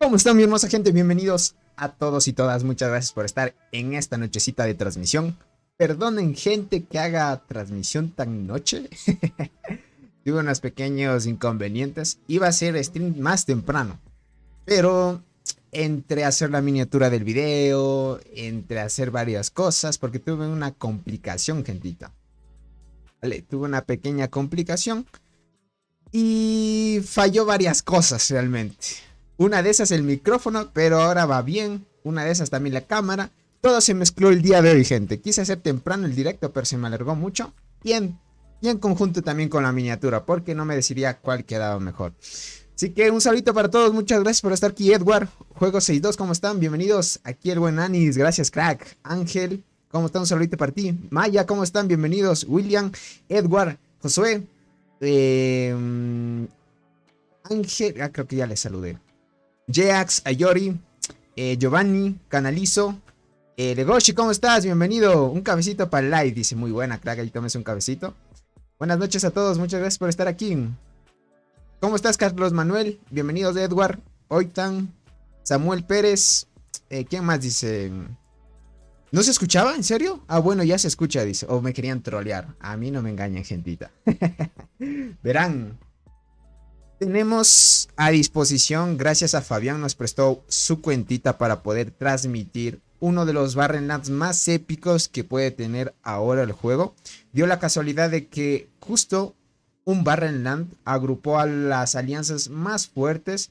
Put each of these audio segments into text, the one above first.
¿Cómo están, mi hermosa gente? Bienvenidos a todos y todas. Muchas gracias por estar en esta nochecita de transmisión. Perdonen, gente, que haga transmisión tan noche. Tuve unos pequeños inconvenientes. Iba a hacer stream más temprano, pero entre hacer la miniatura del video, entre hacer varias cosas, porque tuve una complicación, gentita. Vale, tuve una pequeña complicación y falló varias cosas realmente. Una de esas el micrófono, pero ahora va bien. Una de esas también la cámara. Todo se mezcló el día de hoy, gente. Quise hacer temprano el directo, pero se me alargó mucho. Y en conjunto también con la miniatura, porque no me decidía cuál quedaba mejor. Así que un saludito para todos. Muchas gracias por estar aquí, Edward. Juego 62, ¿cómo están? Bienvenidos. Aquí el buen Anis. Gracias, crack. Ángel, ¿cómo están? Un saludito para ti. Maya, ¿cómo están? Bienvenidos. William, Edward, Josué. Ángel, creo que ya les saludé. Jeax, Ayori, Giovanni, Canalizo, Legoshi, ¿cómo estás? Bienvenido. Un cafecito para el live, dice. Muy buena, crack, ahí tomes un cafecito. Buenas noches a todos, muchas gracias por estar aquí. ¿Cómo estás, Carlos Manuel? Bienvenidos, Edward, Oitan, Samuel Pérez. ¿Quién más dice? ¿No se escuchaba? ¿En serio? Ah, bueno, ya se escucha, dice. O me querían trolear. A mí no me engañan, gentita. Verán. Tenemos a disposición, gracias a Fabián, nos prestó su cuentita para poder transmitir uno de los Barrenlands más épicos que puede tener ahora el juego. Dio la casualidad de que justo un Barrenland agrupó a las alianzas más fuertes,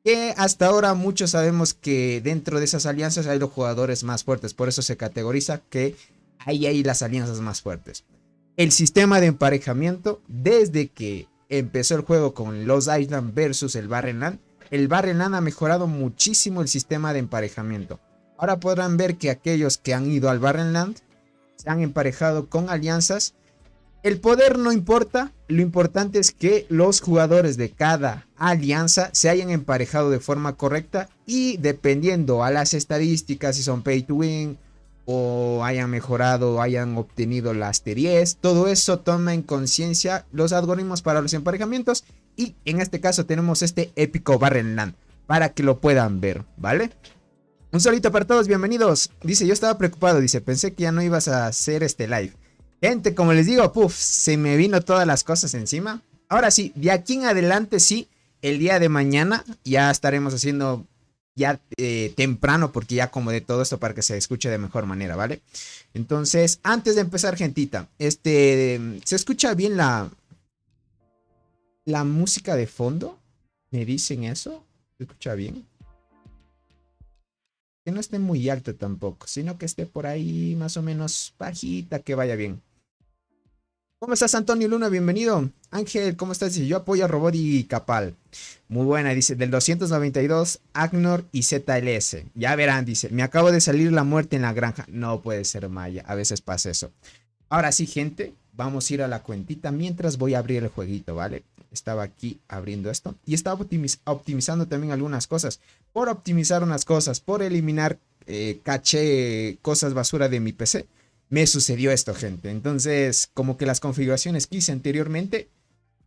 que hasta ahora muchos sabemos que dentro de esas alianzas hay los jugadores más fuertes, por eso se categoriza que hay las alianzas más fuertes. El sistema de emparejamiento, desde que empezó el juego con Lost Island versus el Barrenland ha mejorado muchísimo el sistema de emparejamiento. Ahora podrán ver que aquellos que han ido al Barrenland se han emparejado con alianzas. El poder no importa, lo importante es que los jugadores de cada alianza se hayan emparejado de forma correcta y dependiendo a las estadísticas, si son pay to win o hayan mejorado, hayan obtenido las T10, todo eso toma en conciencia los algoritmos para los emparejamientos. Y en este caso tenemos este épico Barrenland para que lo puedan ver, ¿vale? Un saludito para todos, bienvenidos. Dice, yo estaba preocupado, dice, pensé que ya no ibas a hacer este live. Gente, como les digo, se me vino todas las cosas encima. Ahora sí, de aquí en adelante sí, el día de mañana ya estaremos haciendo ya temprano, porque ya acomodé todo esto para que se escuche de mejor manera, ¿vale? Entonces, antes de empezar, gentita, ¿se escucha bien la música de fondo? ¿Me dicen eso? ¿Se escucha bien? Que no esté muy alto tampoco, sino que esté por ahí más o menos bajita, que vaya bien. ¿Cómo estás, Antonio Luna? Bienvenido. Ángel, ¿cómo estás? Dice, yo apoyo a Robot y Capal. Muy buena, dice, del 292, Agnor y ZLS. Ya verán, dice, me acabo de salir la muerte en la granja. No puede ser, Maya, a veces pasa eso. Ahora sí, gente, vamos a ir a la cuentita mientras voy a abrir el jueguito, ¿vale? Estaba aquí abriendo esto y estaba optimizando también algunas cosas. Por optimizar unas cosas, por eliminar caché, cosas basura de mi PC, me sucedió esto, gente. Entonces, como que las configuraciones que hice anteriormente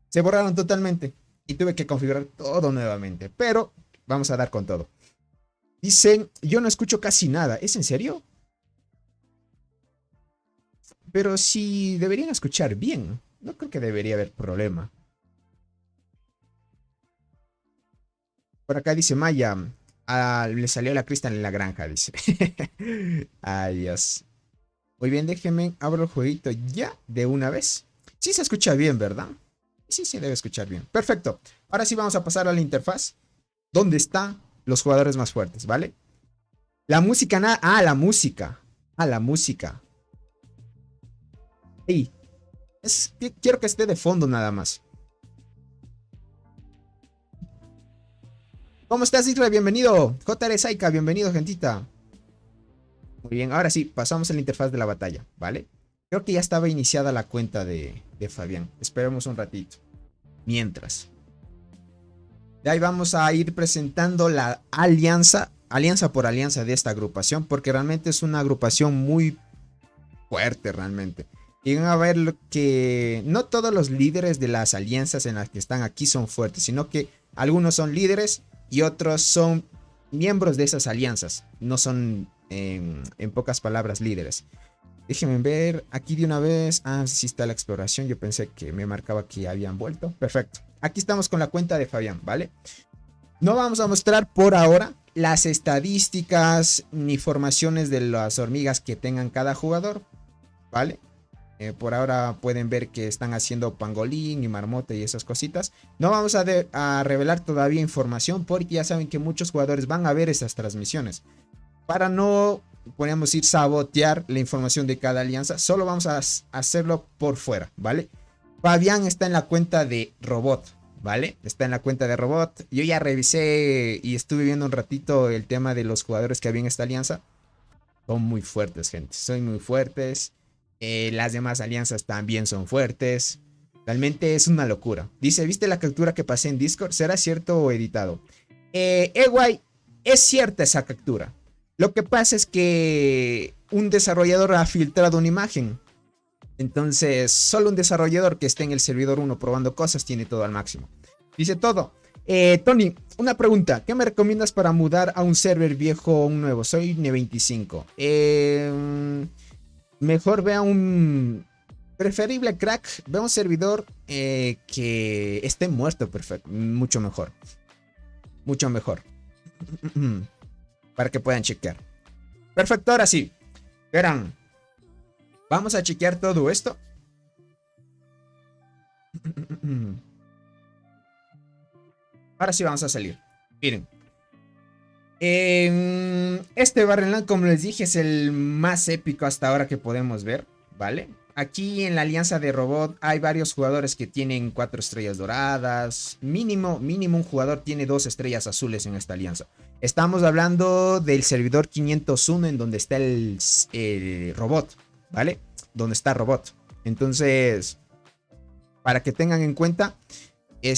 se borraron totalmente y tuve que configurar todo nuevamente. Pero vamos a dar con todo. Dicen, yo no escucho casi nada. ¿Es en serio? Pero sí deberían escuchar bien. No creo que debería haber problema. Por acá dice Maya. Le salió la cristal en la granja, dice. Ay, Dios. Muy bien, déjenme, abro el jueguito ya de una vez. Sí se escucha bien, ¿verdad? Sí, se debe escuchar bien. Perfecto. Ahora sí vamos a pasar a la interfaz. ¿Dónde están los jugadores más fuertes, vale? La música, la música. La música. Hey, quiero que esté de fondo nada más. ¿Cómo estás, Israel? Bienvenido. JR Saika, bienvenido, gentita. Muy bien, ahora sí, pasamos a la interfaz de la batalla, ¿vale? Creo que ya estaba iniciada la cuenta de Fabián. Esperemos un ratito. Mientras. De ahí vamos a ir presentando la alianza por alianza de esta agrupación, porque realmente es una agrupación muy fuerte realmente. Y van a ver que no todos los líderes de las alianzas en las que están aquí son fuertes, sino que algunos son líderes y otros son miembros de esas alianzas. No son, en pocas palabras, líderes. Déjenme ver aquí de una vez. Ah, sí está la exploración. Yo pensé que me marcaba que habían vuelto. Perfecto. Aquí estamos con la cuenta de Fabián, ¿vale? No vamos a mostrar por ahora las estadísticas ni formaciones de las hormigas que tengan cada jugador, ¿vale? Por ahora pueden ver que están haciendo pangolín y marmota y esas cositas. No vamos a revelar todavía información porque ya saben que muchos jugadores van a ver esas transmisiones. Para no, podríamos ir sabotear la información de cada alianza, solo vamos a hacerlo por fuera, ¿vale? Fabián está en la cuenta de Robot, ¿vale? Está en la cuenta de Robot. Yo ya revisé y estuve viendo un ratito el tema de los jugadores que había en esta alianza. Son muy fuertes, gente. Son muy fuertes. Las demás alianzas también son fuertes. Realmente es una locura. Dice, ¿viste la captura que pasé en Discord? ¿Será cierto o editado? Guay, es cierta esa captura. Lo que pasa es que un desarrollador ha filtrado una imagen. Entonces, solo un desarrollador que esté en el servidor 1 probando cosas tiene todo al máximo. Dice todo. Tony, una pregunta. ¿Qué me recomiendas para mudar a un server viejo o un nuevo? Soy N25. Mejor vea un... Preferible crack. Vea un servidor que esté muerto. Perfecto. Mucho mejor. Mucho mejor. Para que puedan chequear. Perfecto, ahora sí. Verán. Vamos a chequear todo esto. Ahora sí vamos a salir. Miren. Este Barrenland, como les dije, es el más épico hasta ahora que podemos ver, ¿vale? Aquí en la alianza de Robot hay varios jugadores que tienen 4 estrellas doradas. Mínimo un jugador tiene 2 estrellas azules en esta alianza. Estamos hablando del servidor 501 en donde está el Robot, ¿vale? Donde está Robot. Entonces, para que tengan en cuenta, hay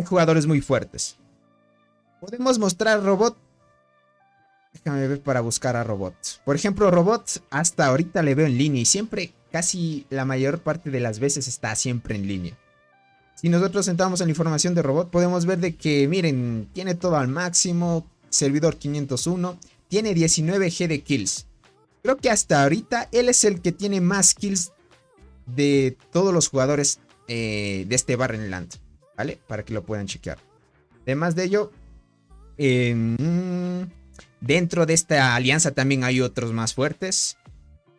jugadores muy fuertes. Podemos mostrar Robot. Déjame ver para buscar a Robot. Por ejemplo, Robot hasta ahorita le veo en línea y siempre, casi la mayor parte de las veces está siempre en línea. Si nosotros entramos en la información de Robot, podemos ver de que, miren, tiene todo al máximo. Servidor 501. Tiene 19G de kills. Creo que hasta ahorita él es el que tiene más kills de todos los jugadores de este Barrenland, ¿vale? Para que lo puedan chequear. Además de ello, dentro de esta alianza también hay otros más fuertes.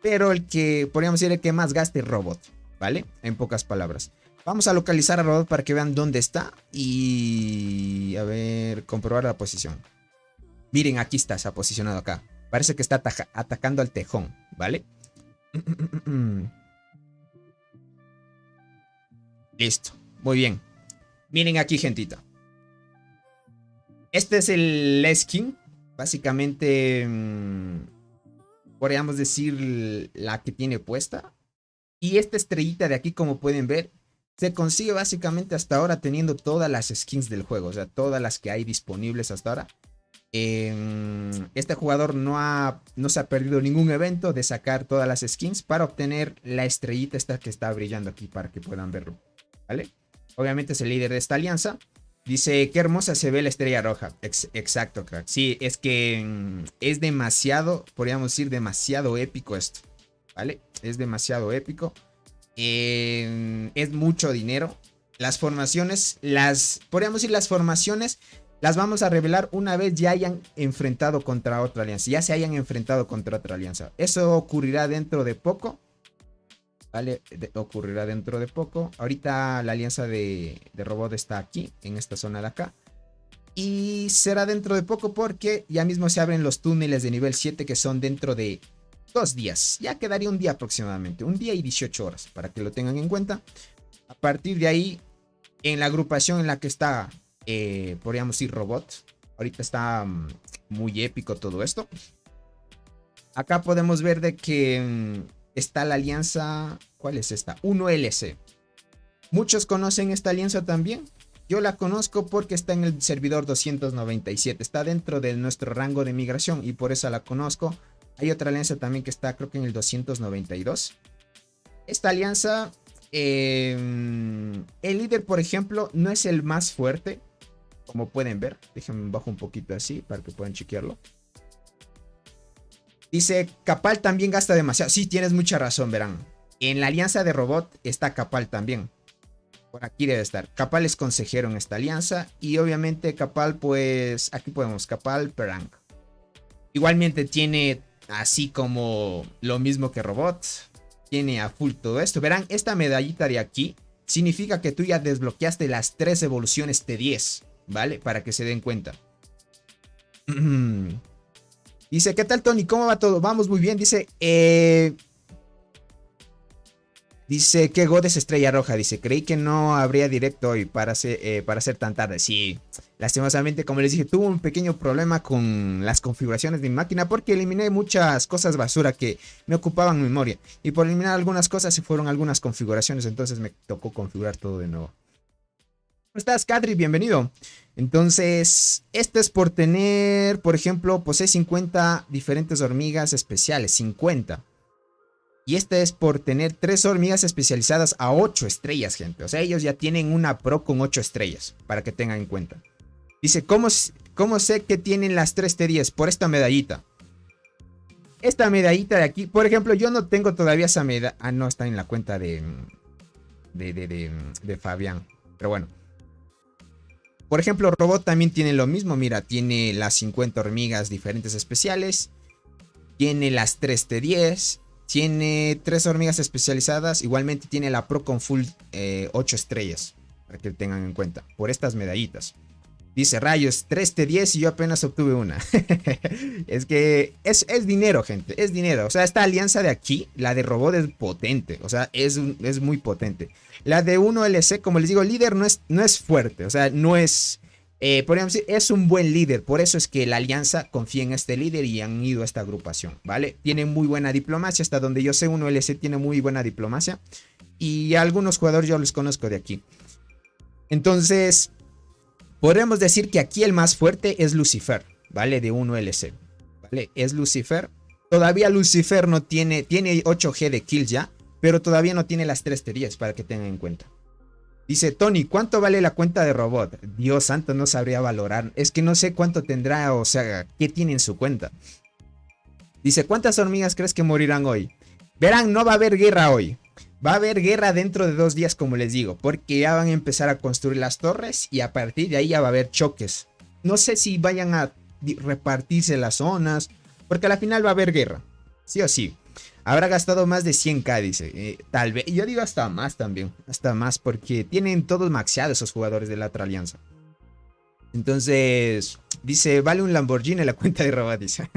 Pero el que, podríamos decir, el que más gaste es Robot, ¿vale? En pocas palabras. Vamos a localizar a Robot para que vean dónde está. Y, a ver, comprobar la posición. Miren, aquí está, se ha posicionado acá. Parece que está atacando al tejón, ¿vale? Listo, muy bien. Miren aquí, gentita. Este es el skin. Básicamente, podríamos decir la que tiene puesta. Y esta estrellita de aquí, como pueden ver, se consigue básicamente hasta ahora teniendo todas las skins del juego. O sea, todas las que hay disponibles hasta ahora. Este jugador no se ha perdido ningún evento de sacar todas las skins para obtener la estrellita esta que está brillando aquí para que puedan verlo, ¿vale? Obviamente es el líder de esta alianza. Dice, qué hermosa se ve la estrella roja. Exacto, crack. Sí, es que es demasiado, podríamos decir, demasiado épico esto, ¿vale? Es demasiado épico. Es mucho dinero. Las formaciones, podríamos decir, las formaciones las vamos a revelar una vez ya hayan enfrentado contra otra alianza. Ya se hayan enfrentado contra otra alianza. Eso ocurrirá dentro de poco. ¿Vale? Ocurrirá dentro de poco. Ahorita la alianza de Robot está aquí, en esta zona de acá. Y será dentro de poco porque ya mismo se abren los túneles de nivel 7 que son dentro de 2 días. Ya quedaría un día aproximadamente. Un día y 18 horas para que lo tengan en cuenta. A partir de ahí, en la agrupación en la que está... podríamos decir Robot. Ahorita está muy épico todo esto. Acá podemos ver de que está la alianza. ¿Cuál es esta? 1LC. Muchos conocen esta alianza también. Yo la conozco porque está en el servidor 297. Está dentro de nuestro rango de migración y por eso la conozco. Hay otra alianza también que está, creo que en el 292. Esta alianza, el líder, por ejemplo, no es el más fuerte. Como pueden ver, déjenme bajo un poquito así para que puedan chequearlo. Dice, Capal también gasta demasiado. Sí, tienes mucha razón, verán. En la alianza de robot está Capal también. Por aquí debe estar. Capal es consejero en esta alianza. Y obviamente Capal, pues, aquí podemos, Capal Perang. Igualmente tiene, así como lo mismo que robot, tiene a full todo esto. Verán, esta medallita de aquí significa que tú ya desbloqueaste las 3 evoluciones T10, ¿vale? Para que se den cuenta. Dice, ¿qué tal, Tony? ¿Cómo va todo? Vamos muy bien. Dice que God es estrella roja. Dice, creí que no habría directo hoy para ser tan tarde. Sí, lastimosamente, como les dije, tuve un pequeño problema con las configuraciones de mi máquina porque eliminé muchas cosas basura que me ocupaban memoria. Y por eliminar algunas cosas se fueron algunas configuraciones, entonces me tocó configurar todo de nuevo. ¿Cómo estás, Kadri? Bienvenido. Entonces, este es por tener, por ejemplo, posee 50 diferentes hormigas especiales. 50. Y este es por tener 3 hormigas especializadas a 8 estrellas, gente. O sea, ellos ya tienen una pro con 8 estrellas, para que tengan en cuenta. Dice, ¿cómo sé que tienen las 3 T10? Por esta medallita. Esta medallita de aquí, por ejemplo, yo no tengo todavía esa medalla. Ah, no, está en la cuenta de Fabián. Pero bueno. Por ejemplo, Robot también tiene lo mismo. Mira, tiene las 50 hormigas diferentes especiales. Tiene las 3 T10. Tiene 3 hormigas especializadas. Igualmente tiene la Pro con full 8 estrellas. Para que tengan en cuenta. Por estas medallitas. Dice, rayos, 3 T10 y yo apenas obtuve una. Es que es dinero, gente. Es dinero. O sea, esta alianza de aquí, la de robot, es potente. O sea, es muy potente. La de 1LC, como les digo, el líder no es fuerte. O sea, no es... podríamos decir, es un buen líder. Por eso es que la alianza confía en este líder y han ido a esta agrupación, ¿vale? Tiene muy buena diplomacia. Hasta donde yo sé, 1LC tiene muy buena diplomacia. Y a algunos jugadores yo los conozco de aquí. Entonces, podríamos decir que aquí el más fuerte es Lucifer, ¿vale? De 1LC, ¿vale? Es Lucifer. Todavía Lucifer no tiene 8G de kills ya, pero todavía no tiene las 3 T10 para que tengan en cuenta. Dice, Tony, ¿cuánto vale la cuenta de robot? Dios santo, no sabría valorar. Es que no sé cuánto tendrá, o sea, ¿qué tiene en su cuenta? Dice, ¿cuántas hormigas crees que morirán hoy? Verán, no va a haber guerra hoy. Va a haber guerra dentro de 2 días, como les digo, porque ya van a empezar a construir las torres y a partir de ahí ya va a haber choques. No sé si vayan a repartirse las zonas, porque a la final va a haber guerra. Sí o sí. Habrá gastado más de 100k, dice. Tal vez. Yo digo hasta más también. Hasta más porque tienen todos maxeados esos jugadores de la otra alianza. Entonces, dice, vale un Lamborghini la cuenta de robot, dice.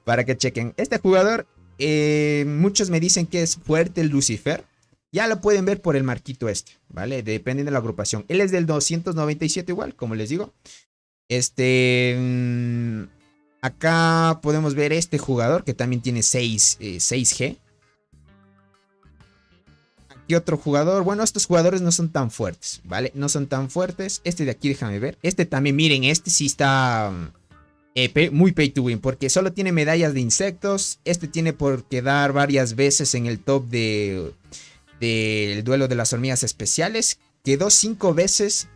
Para que chequen. Este jugador, muchos me dicen que es fuerte el Lucifer. Ya lo pueden ver por el marquito este, ¿vale? Dependiendo de la agrupación. Él es del 297 igual, como les digo. Acá podemos ver este jugador que también tiene 6G. Aquí otro jugador. Bueno, estos jugadores no son tan fuertes, ¿vale? No son tan fuertes. Este de aquí, déjame ver. Este también, miren, este sí está muy pay to win. Porque solo tiene medallas de insectos. Este tiene por quedar varias veces en el top del duelo de las hormigas especiales. Quedó 5 veces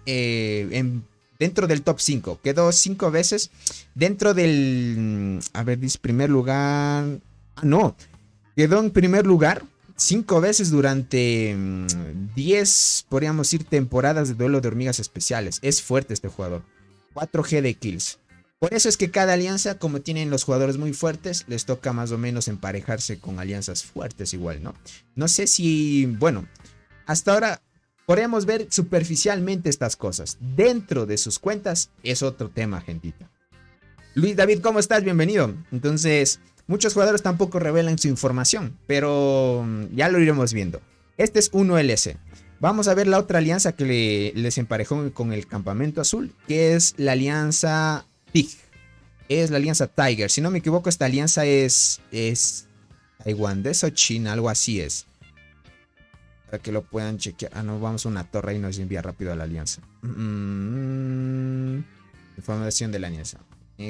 dentro del top 5. Quedó 5 veces dentro del... A ver, dice primer lugar... Ah, no. Quedó en primer lugar 5 veces durante 10, podríamos decir, temporadas de duelo de hormigas especiales. Es fuerte este jugador. 4G de kills. Por eso es que cada alianza, como tienen los jugadores muy fuertes, les toca más o menos emparejarse con alianzas fuertes igual, ¿no? No sé si... Bueno, hasta ahora... Podemos ver superficialmente estas cosas. Dentro de sus cuentas es otro tema, gentita. Luis David, ¿cómo estás? Bienvenido. Entonces, muchos jugadores tampoco revelan su información, pero ya lo iremos viendo. Este es 1LC. Vamos a ver la otra alianza que les emparejó con el campamento azul, que es la alianza TIG. Es la alianza Tiger. Si no me equivoco, esta alianza es taiwanesa o china, algo así es. Para que lo puedan chequear. Ah, no, vamos a una torre y nos envía rápido a la alianza. Información de la alianza.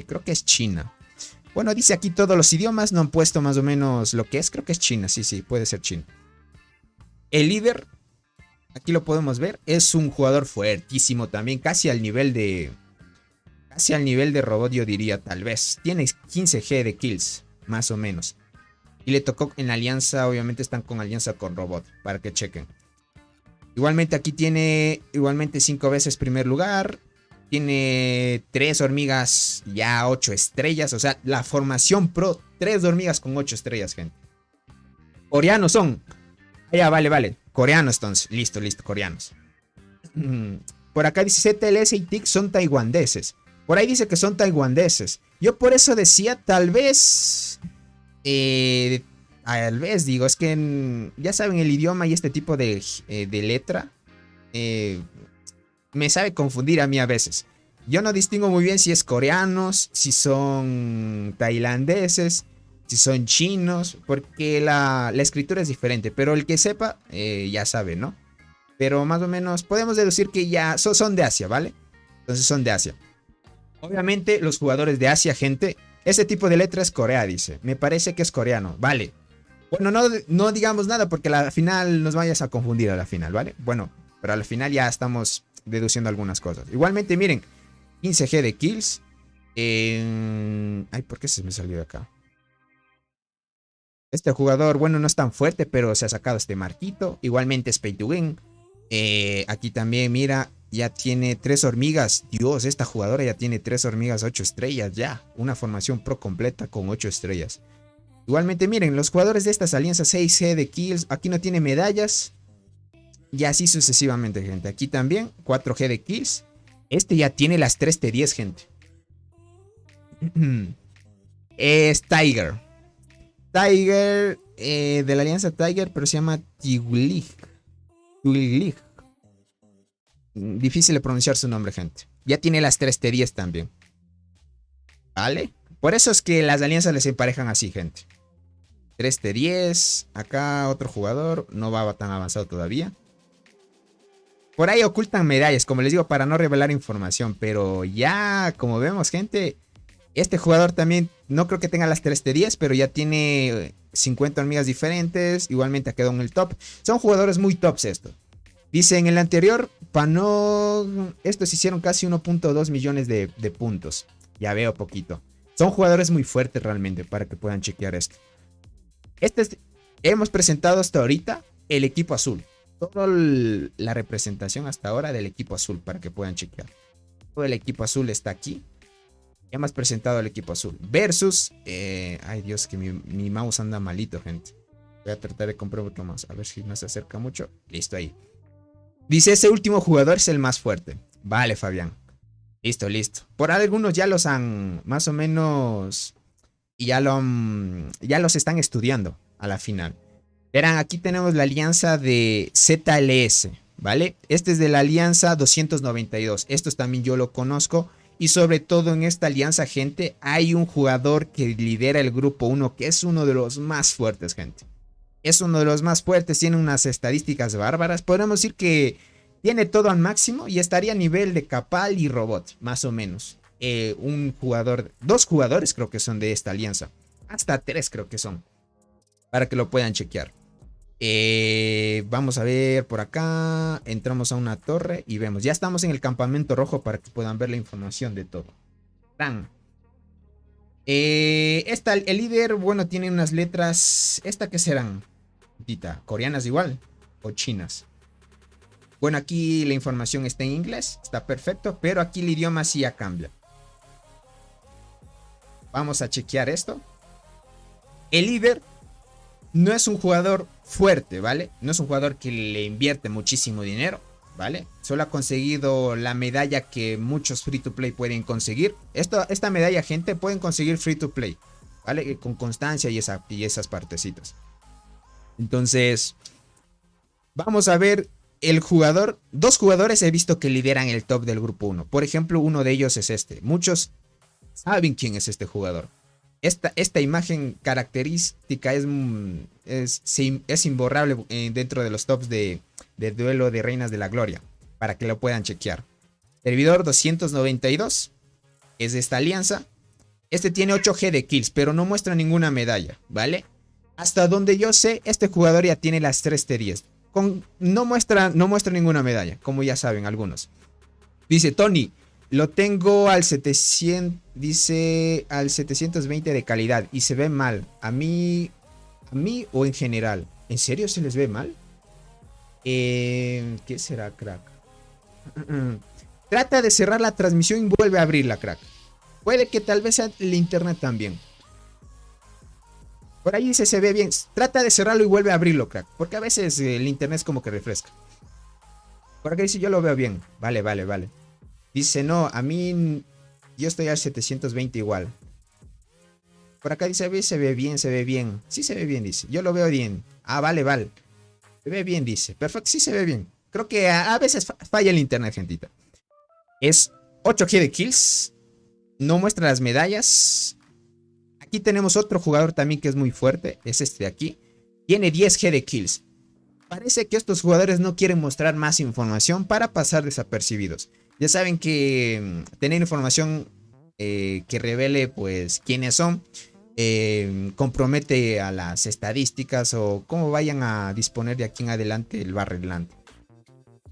Creo que es China. Bueno, dice aquí todos los idiomas. No han puesto más o menos lo que es. Creo que es China. Sí, puede ser China. El líder Aquí lo podemos ver. Es un jugador fuertísimo también. Casi al nivel de... Casi al nivel de Robot, yo diría, tal vez. Tiene 15G de kills, más o menos. Y le tocó en la alianza, obviamente están con alianza con Robot, para que chequen. Igualmente aquí tiene, igualmente 5 veces primer lugar. Tiene 3 hormigas, ya 8 estrellas. O sea, la formación pro, 3 hormigas con 8 estrellas, gente. Coreanos son. Ya, vale. Coreanos entonces, listo, coreanos. Por acá dice ZLS y TIC son taiwaneses. Por ahí dice que son taiwaneses. Yo por eso decía, tal vez... tal vez, digo, es que ya saben el idioma y este tipo de letra. Me sabe confundir a mí a veces. Yo no distingo muy bien si es coreanos, si son tailandeses, si son chinos, porque la escritura es diferente. Pero el que sepa, ya sabe, ¿no? Pero más o menos podemos deducir que ya son de Asia, ¿vale? Entonces son de Asia. Obviamente los jugadores de Asia, gente, ese tipo de letra es Corea, dice. Me parece que es coreano, vale. Bueno, no digamos nada porque a la final nos vayas a confundir a la final, ¿vale? Bueno, pero a la final ya estamos deduciendo algunas cosas. Igualmente, miren, 15G de kills. Ay, ¿por qué se me salió de acá? Este jugador, bueno, no es tan fuerte, pero se ha sacado este marquito. Igualmente es pay to win. Aquí también, mira, ya tiene 3 hormigas. Dios, esta jugadora ya tiene 3 hormigas, 8 estrellas ya. Una formación pro completa con 8 estrellas. Igualmente, miren, los jugadores de estas alianzas 6G de kills. Aquí no tiene medallas. Y así sucesivamente, gente. Aquí también 4G de kills. Este ya tiene las 3T10, gente. Es Tiger. Tiger, de la alianza Tiger, pero se llama Tiglig. Difícil de pronunciar su nombre, gente. Ya tiene las 3T10 también. ¿Vale? Por eso es que las alianzas les emparejan así, gente. 3T10. Acá otro jugador. No va tan avanzado todavía. Por ahí ocultan medallas, como les digo, para no revelar información. Pero ya, como vemos, gente, este jugador también no creo que tenga las 3T10, pero ya tiene 50 hormigas diferentes. Igualmente ha quedado en el top. Son jugadores muy tops estos. Dice en el anterior, estos hicieron casi 1.2 millones de puntos. Ya veo poquito. Son jugadores muy fuertes realmente para que puedan chequear esto. Hemos presentado hasta ahorita el equipo azul. Toda la representación hasta ahora del equipo azul para que puedan chequear. Todo el equipo azul está aquí. Ya hemos presentado el equipo azul. Versus... ay Dios, que mi mouse anda malito, gente. Voy a tratar de comprar otro más. A ver si no se acerca mucho. Listo, ahí. Dice, ese último jugador es el más fuerte. Vale, Fabián. Listo. Por algunos ya los han... Más o menos... Ya los están estudiando a la final. Verán, aquí tenemos la alianza de ZLS, ¿vale? Este es de la alianza 292. Estos también yo lo conozco. Y sobre todo en esta alianza, gente, hay un jugador que lidera el grupo 1, que es uno de los más fuertes, gente. Es uno de los más fuertes, tiene unas estadísticas bárbaras. Podemos decir que tiene todo al máximo y estaría a nivel de Capal y Robot, más o menos. Dos jugadores creo que son de esta alianza. Hasta 3 creo que son. Para que lo puedan chequear. Vamos a ver por acá. Entramos a una torre y vemos. Ya estamos en el campamento rojo para que puedan ver la información de todo. El líder, bueno, tiene unas letras. ¿Esta qué serán? ¿Coreanas igual? ¿O chinas? Bueno, aquí la información está en inglés. Está perfecto. Pero aquí el idioma sí ya cambia. Vamos a chequear esto. El líder no es un jugador fuerte, ¿vale? No es un jugador que le invierte muchísimo dinero, ¿vale? Solo ha conseguido la medalla que muchos free to play pueden conseguir. Esta medalla, gente, pueden conseguir free to play, ¿vale? Con constancia y esas partecitas. Entonces, vamos a ver el jugador. 2 jugadores he visto que lideran el top del grupo 1. Por ejemplo, uno de ellos es este. Muchos saben quién es este jugador. Esta imagen característica es imborrable dentro de los tops de duelo de Reinas de la Gloria. Para que lo puedan chequear. Servidor 292 es de esta alianza. Este tiene 8G de kills, pero no muestra ninguna medalla, ¿vale? Hasta donde yo sé, este jugador ya tiene las 3T10. no muestra ninguna medalla, como ya saben algunos. Dice Tony, lo tengo al 700, dice al 720 de calidad y se ve mal. A mí o en general. ¿En serio se les ve mal? ¿Qué será, crack? Trata de cerrar la transmisión y vuelve a abrirla, crack. Puede que tal vez sea el internet también. Por ahí dice se ve bien. Trata de cerrarlo y vuelve a abrirlo, crack. Porque a veces el internet es como que refresca. Por acá dice yo lo veo bien. Vale. Dice no, a mí yo estoy al 720 igual. Por acá dice se ve bien. Sí se ve bien, dice. Yo lo veo bien. Ah, vale. Se ve bien, dice. Perfecto, sí se ve bien. Creo que a veces falla el internet, gentita. Es 8G de kills. No muestra las medallas. Aquí tenemos otro jugador también que es muy fuerte. Es este de aquí. Tiene 10G de kills. Parece que estos jugadores no quieren mostrar más información para pasar desapercibidos. Ya saben que tener información que revele pues quiénes son compromete a las estadísticas o cómo vayan a disponer de aquí en adelante el Barrenland.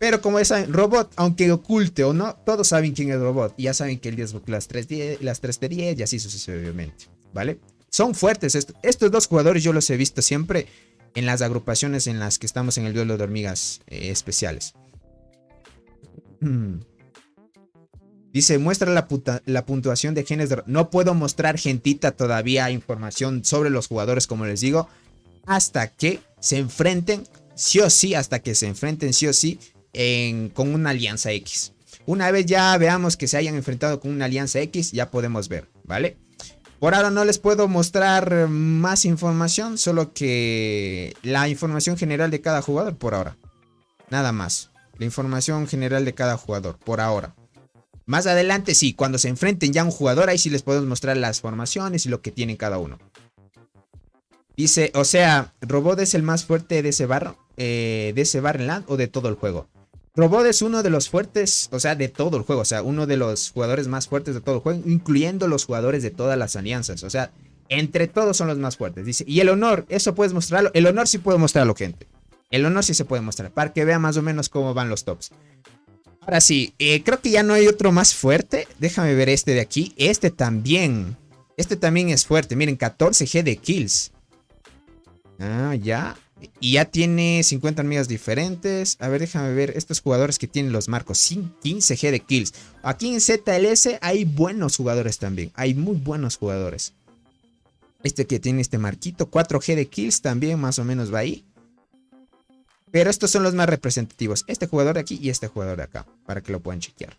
Pero como ya saben, Robot, aunque oculte o no, todos saben quién es Robot. Y ya saben que él desbloqueó las 3 de 10 y así sucesivamente. ¿Vale? Son fuertes. Estos dos jugadores yo los he visto siempre en las agrupaciones en las que estamos en el duelo de hormigas especiales. Dice, muestra la puntuación de genes. No puedo mostrar, gentita, todavía información sobre los jugadores, como les digo, hasta que se enfrenten, sí o sí, con una alianza X. Una vez ya veamos que se hayan enfrentado con una alianza X, ya podemos ver, ¿vale? Por ahora no les puedo mostrar más información, solo que la información general de cada jugador por ahora. Nada más. La información general de cada jugador por ahora. Más adelante sí, cuando se enfrenten ya a un jugador, ahí sí les podemos mostrar las formaciones y lo que tienen cada uno. Dice, o sea, ¿Robot es el más fuerte de ese Barrenland o de todo el juego? Robot es uno de los fuertes, o sea, de todo el juego. O sea, uno de los jugadores más fuertes de todo el juego, incluyendo los jugadores de todas las alianzas. O sea, entre todos son los más fuertes. Dice, y el honor, ¿eso puedes mostrarlo? El honor sí puedo mostrarlo, gente. El honor sí se puede mostrar, para que vean más o menos cómo van los tops. Ahora sí, creo que ya no hay otro más fuerte. Déjame ver este de aquí. Este también es fuerte. Miren, 14G de kills. Ah, ya. Y ya tiene 50 hormigas diferentes. A ver, déjame ver estos jugadores que tienen los marcos. 15G de kills. Aquí en ZLS hay buenos jugadores también. Hay muy buenos jugadores. Este que tiene este marquito. 4G de kills también más o menos va ahí. Pero estos son los más representativos. Este jugador de aquí y este jugador de acá. Para que lo puedan chequear.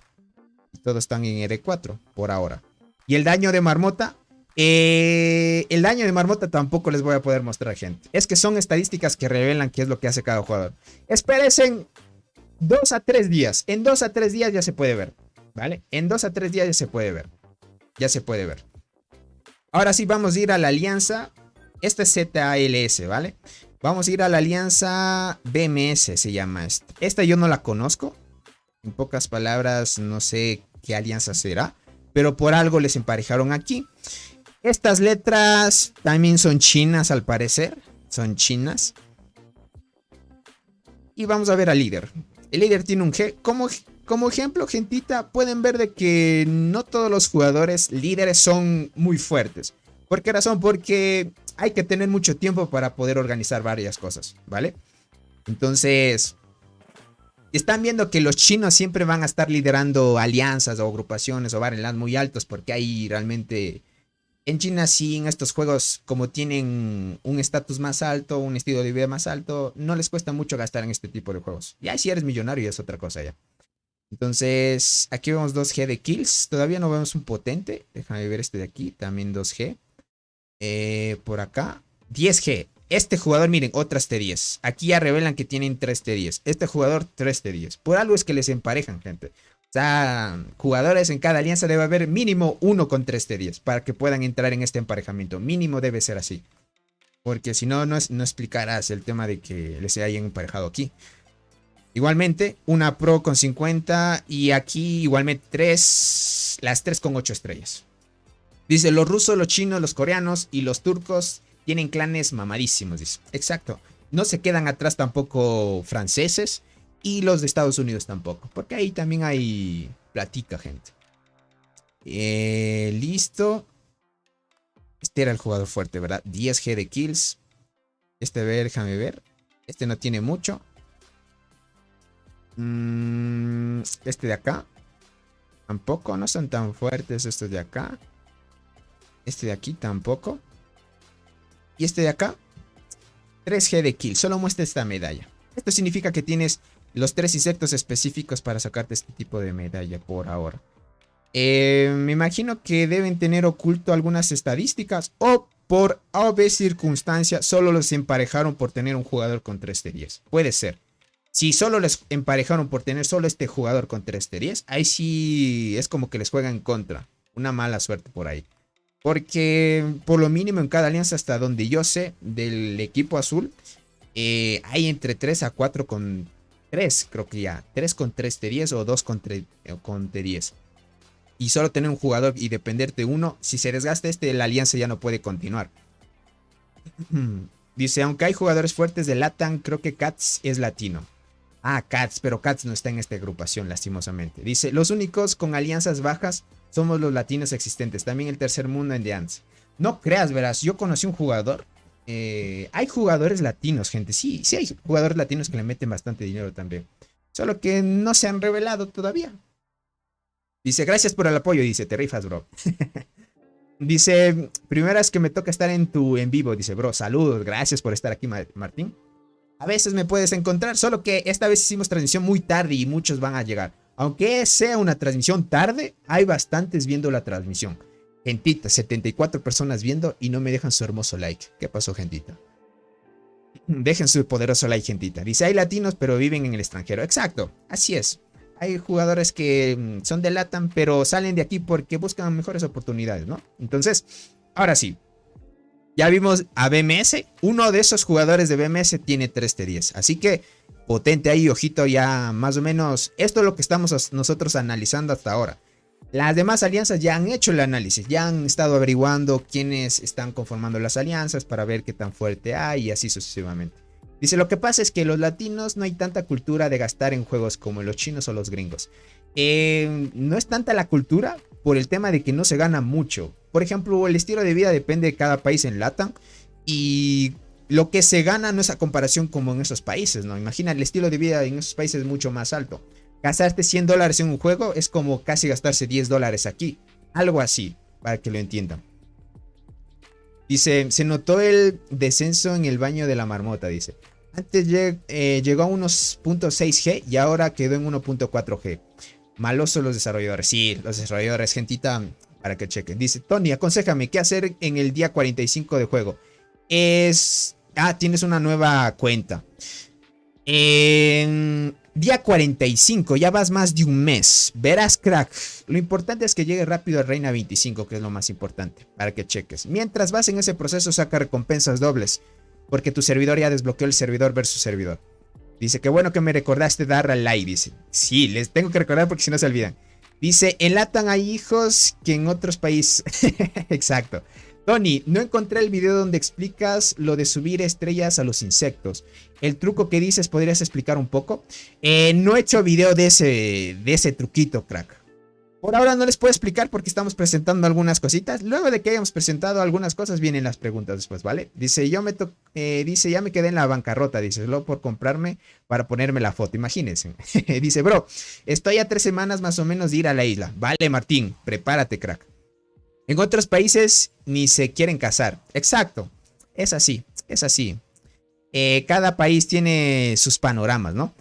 Todos están en R4 por ahora. Y el daño de marmota. El daño de marmota tampoco les voy a poder mostrar, gente. Es que son estadísticas que revelan qué es lo que hace cada jugador. Espérense 2 a 3 días. En 2 a 3 días ya se puede ver. ¿Vale? En 2 a 3 días ya se puede ver. Ahora sí vamos a ir a la alianza. Esta es ZALS, ¿vale? Vamos a ir a la alianza BMS, se llama esta. Esta yo no la conozco. En pocas palabras, no sé qué alianza será. Pero por algo les emparejaron aquí. Estas letras también son chinas al parecer. Son chinas. Y vamos a ver al líder. El líder tiene un G. Como ejemplo, gentita, pueden ver de que no todos los jugadores líderes son muy fuertes. ¿Por qué razón? Porque hay que tener mucho tiempo para poder organizar varias cosas, ¿vale? Entonces, están viendo que los chinos siempre van a estar liderando alianzas o agrupaciones o Barrenland muy altos porque hay realmente... En China sí, en estos juegos, como tienen un estatus más alto, un estilo de vida más alto, no les cuesta mucho gastar en este tipo de juegos. Ya si eres millonario es otra cosa ya. Entonces, aquí vemos 2G de kills. Todavía no vemos un potente. Déjame ver este de aquí, también 2G. Por acá, 10G. Este jugador, miren, otras T10. Aquí ya revelan que tienen 3 T10. Este jugador, 3 T10. Por algo es que les emparejan, gente. O sea, jugadores en cada alianza debe haber mínimo uno con 3 T10 para que puedan entrar en este emparejamiento. Mínimo debe ser así. Porque si no, no explicarás el tema de que les hayan emparejado aquí. Igualmente, una Pro con 50 y aquí igualmente las 3 con 8 estrellas. Dice, los rusos, los chinos, los coreanos y los turcos tienen clanes mamadísimos, dice. Exacto. No se quedan atrás tampoco franceses y los de Estados Unidos tampoco, porque ahí también hay platica, gente. Listo. Este era el jugador fuerte, ¿verdad? 10G de kills. Déjame ver. Este no tiene mucho. Este de acá. Tampoco, no son tan fuertes estos de acá. Este de aquí tampoco. Y este de acá. 3G de kill. Solo muestra esta medalla. Esto significa que tienes los 3 insectos específicos para sacarte este tipo de medalla por ahora. Me imagino que deben tener oculto algunas estadísticas o por A o B circunstancia solo los emparejaron por tener un jugador con 3 de 10. Puede ser. Si solo les emparejaron por tener solo este jugador con 3 de 10, ahí sí es como que les juega en contra. Una mala suerte por ahí. Porque por lo mínimo en cada alianza, hasta donde yo sé, del equipo azul, hay entre 3 a 4 con 3, creo que ya. 3 con 3 de 10 o 2 con de 10. Y solo tener un jugador y depender de uno, si se desgasta la alianza ya no puede continuar. Dice, aunque hay jugadores fuertes de LATAM, creo que Cats es latino. Ah, Cats, pero Cats no está en esta agrupación, lastimosamente. Dice, los únicos con alianzas bajas somos los latinos existentes. También el tercer mundo en Dance. No creas, verás, yo conocí un jugador. Hay jugadores latinos, gente. Sí, sí hay jugadores latinos que le meten bastante dinero también. Solo que no se han revelado todavía. Dice, gracias por el apoyo. Dice, te rifas, bro. Dice, primera vez que me toca estar en vivo. Dice, bro, saludos. Gracias por estar aquí, Martín. A veces me puedes encontrar, solo que esta vez hicimos transmisión muy tarde y muchos van a llegar. Aunque sea una transmisión tarde, hay bastantes viendo la transmisión. Gentita, 74 personas viendo y no me dejan su hermoso like. ¿Qué pasó, gentita? Dejen su poderoso like, gentita. Dice, hay latinos, pero viven en el extranjero. Exacto, así es. Hay jugadores que son de LATAM, pero salen de aquí porque buscan mejores oportunidades, ¿no? Entonces, ahora sí. Ya vimos a BMS. Uno de esos jugadores de BMS tiene 3 de 10. Así que, potente ahí, ojito, ya más o menos. Esto es lo que estamos nosotros analizando hasta ahora. Las demás alianzas ya han hecho el análisis. Ya han estado averiguando quiénes están conformando las alianzas para ver qué tan fuerte hay y así sucesivamente. Dice, lo que pasa es que los latinos no hay tanta cultura de gastar en juegos como los chinos o los gringos. No es tanta la cultura por el tema de que no se gana mucho. Por ejemplo, el estilo de vida depende de cada país en LATAM. Y lo que se gana no es a comparación como en esos países, ¿no? Imagina, el estilo de vida en esos países es mucho más alto. Gastarte $100 en un juego es como casi gastarse $10 aquí. Algo así, para que lo entiendan. Dice, se notó el descenso en el baño de la marmota, dice. Antes llegó a unos 0.6G y ahora quedó en 1.4G. Malosos los desarrolladores. Sí, los desarrolladores, gentita, para que chequen. Dice, Tony, aconséjame qué hacer en el día 45 de juego. Tienes una nueva cuenta. Día 45, ya vas más de un mes. Verás, crack. Lo importante es que llegue rápido a Reina 25, que es lo más importante, para que cheques. Mientras vas en ese proceso, saca recompensas dobles. Porque tu servidor ya desbloqueó el servidor versus servidor. Dice, qué bueno que me recordaste dar al like. Dice, sí, les tengo que recordar porque si no se olvidan. Dice, en LATAM hay hijos que en otros países. Exacto. Tony, no encontré el video donde explicas lo de subir estrellas a los insectos. El truco que dices, ¿podrías explicar un poco? No he hecho video de ese truquito, crack. Por ahora no les puedo explicar porque estamos presentando algunas cositas. Luego de que hayamos presentado algunas cosas, vienen las preguntas después, ¿vale? Dice, ya me quedé en la bancarrota, dice, solo por comprarme para ponerme la foto. Imagínense. Dice, bro, estoy a 3 semanas más o menos de ir a la isla. Vale, Martín, prepárate, crack. En otros países ni se quieren casar. Exacto. Es así, es así. Cada país tiene sus panoramas, ¿no?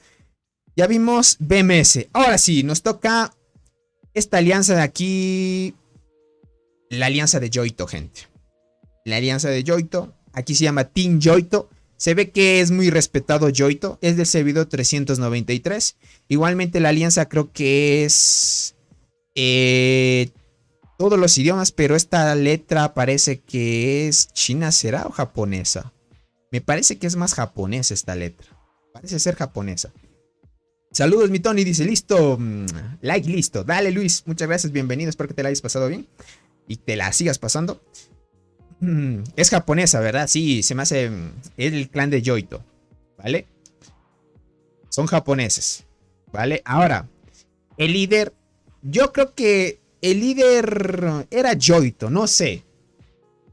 Ya vimos BMS. Ahora sí, nos toca esta alianza de aquí. La alianza de Yoito, gente. La alianza de Yoito. Aquí se llama Team Yoito. Se ve que es muy respetado Yoito. Es del servidor 393. Igualmente la alianza creo que es... todos los idiomas, pero esta letra parece que es china, ¿será? ¿O japonesa? Me parece que es más japonesa esta letra. Parece ser japonesa. Saludos, mi Tony, dice, listo. Like, listo. Dale, Luis, muchas gracias, bienvenido. Espero que te la hayas pasado bien y te la sigas pasando. Es japonesa, ¿verdad? Sí, se me hace el clan de Yoito. ¿vale? Son japoneses, ¿vale? Ahora, el líder, yo creo que el líder era Yoito, no sé.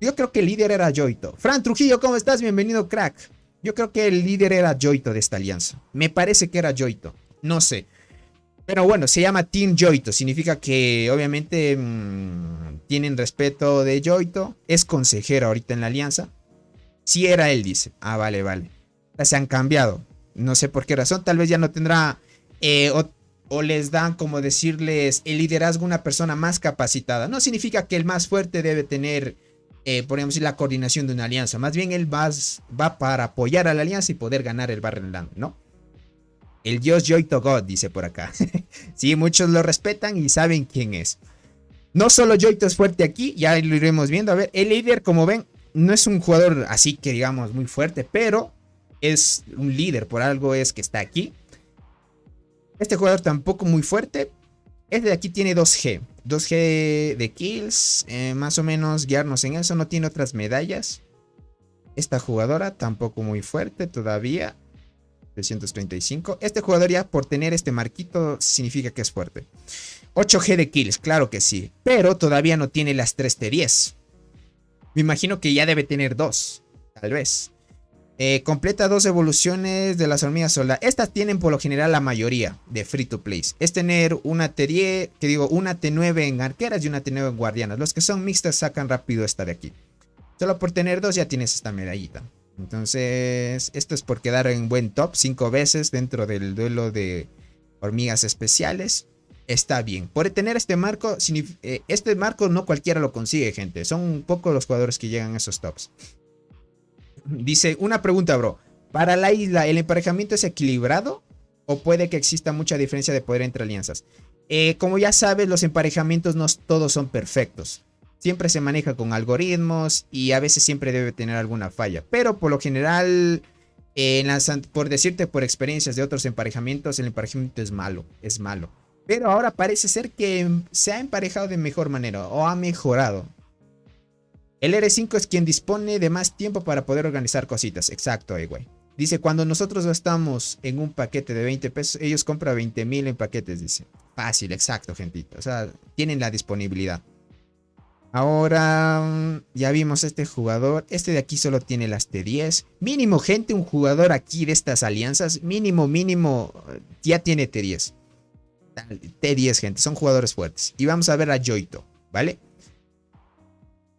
Yo creo que el líder era Yoito. Fran Trujillo, ¿cómo estás? Bienvenido, crack. Yo creo que el líder era Yoito de esta alianza. Me parece que era Yoito, no sé. Pero bueno, se llama Team Yoito. Significa que obviamente tienen respeto de Yoito. Es consejero ahorita en la alianza. Si era él, dice. Ah, vale, vale. Se han cambiado. No sé por qué razón. Tal vez ya no tendrá... o les dan, como decirles, el liderazgo a una persona más capacitada. No significa que el más fuerte debe tener, podríamos decir, la coordinación de una alianza. Más bien él va para apoyar a la alianza y poder ganar el Barren Land, ¿no? El dios Yoito God, dice por acá. Sí, muchos lo respetan y saben quién es. No solo Yoito es fuerte aquí, ya lo iremos viendo. A ver, el líder, como ven, no es un jugador así que digamos muy fuerte, pero es un líder, por algo es que está aquí. Este jugador tampoco muy fuerte. Este de aquí tiene 2G. 2G de kills, más o menos guiarnos en eso. No tiene otras medallas. Esta jugadora tampoco muy fuerte todavía. 335. Este jugador ya por tener este marquito significa que es fuerte. 8G de kills, claro que sí. Pero todavía no tiene las 3 T10. Me imagino que ya debe tener 2. Tal vez. Completa 2 evoluciones de las hormigas solar. Estas tienen por lo general la mayoría de free to play. Es tener una T10, que digo, una T9 en arqueras y una T9 en guardianas. Los que son mixtas sacan rápido esta de aquí. Solo por tener 2 ya tienes esta medallita. Entonces, esto es por quedar en buen top 5 veces dentro del duelo de hormigas especiales. Está bien. Por tener este marco no cualquiera lo consigue, gente. Son pocos los jugadores que llegan a esos tops. Dice, una pregunta, bro. ¿Para la isla el emparejamiento es equilibrado? ¿O puede que exista mucha diferencia de poder entre alianzas? Como ya sabes, los emparejamientos no todos son perfectos. Siempre se maneja con algoritmos y a veces siempre debe tener alguna falla. Pero por lo general, por decirte por experiencias de otros emparejamientos, el emparejamiento es malo. Es malo. Pero ahora parece ser que se ha emparejado de mejor manera o ha mejorado. El R5 es quien dispone de más tiempo para poder organizar cositas. Exacto, güey. Dice, cuando nosotros gastamos en un paquete de 20 pesos, ellos compran 20,000 en paquetes, dice. Fácil, exacto, gentita. O sea, tienen la disponibilidad. Ahora, ya vimos este jugador. Este de aquí solo tiene las T10. Mínimo, gente, un jugador aquí de estas alianzas. Mínimo, ya tiene T10. T10, gente. Son jugadores fuertes. Y vamos a ver a Yoito, ¿vale?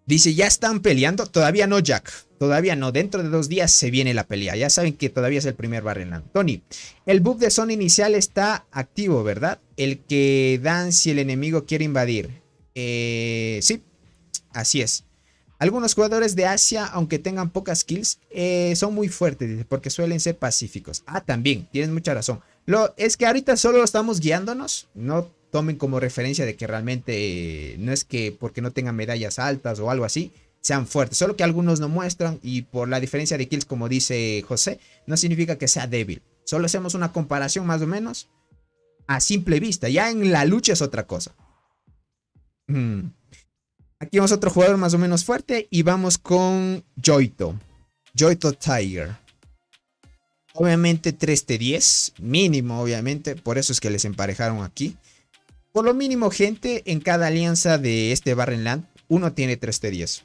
Dice, ¿ya están peleando? Todavía no, Jack. Todavía no. Dentro de 2 días se viene la pelea. Ya saben que todavía es el primer Barren Land. Tony, el buff de zona inicial está activo, ¿verdad? El que dan si el enemigo quiere invadir. Sí, así es. Algunos jugadores de Asia, aunque tengan pocas kills, son muy fuertes porque suelen ser pacíficos. Ah, también, tienes mucha razón. Es que ahorita solo estamos guiándonos. No tomen como referencia de que realmente no es que porque no tengan medallas altas o algo así, sean fuertes. Solo que algunos no muestran y por la diferencia de kills, como dice José, no significa que sea débil. Solo hacemos una comparación más o menos a simple vista. Ya en la lucha es otra cosa. Aquí vamos a otro jugador más o menos fuerte y vamos con Yoito. Yoito Tiger. Obviamente 3T10, mínimo obviamente, por eso es que les emparejaron aquí. Por lo mínimo, gente, en cada alianza de este Barren Land, uno tiene 3T10.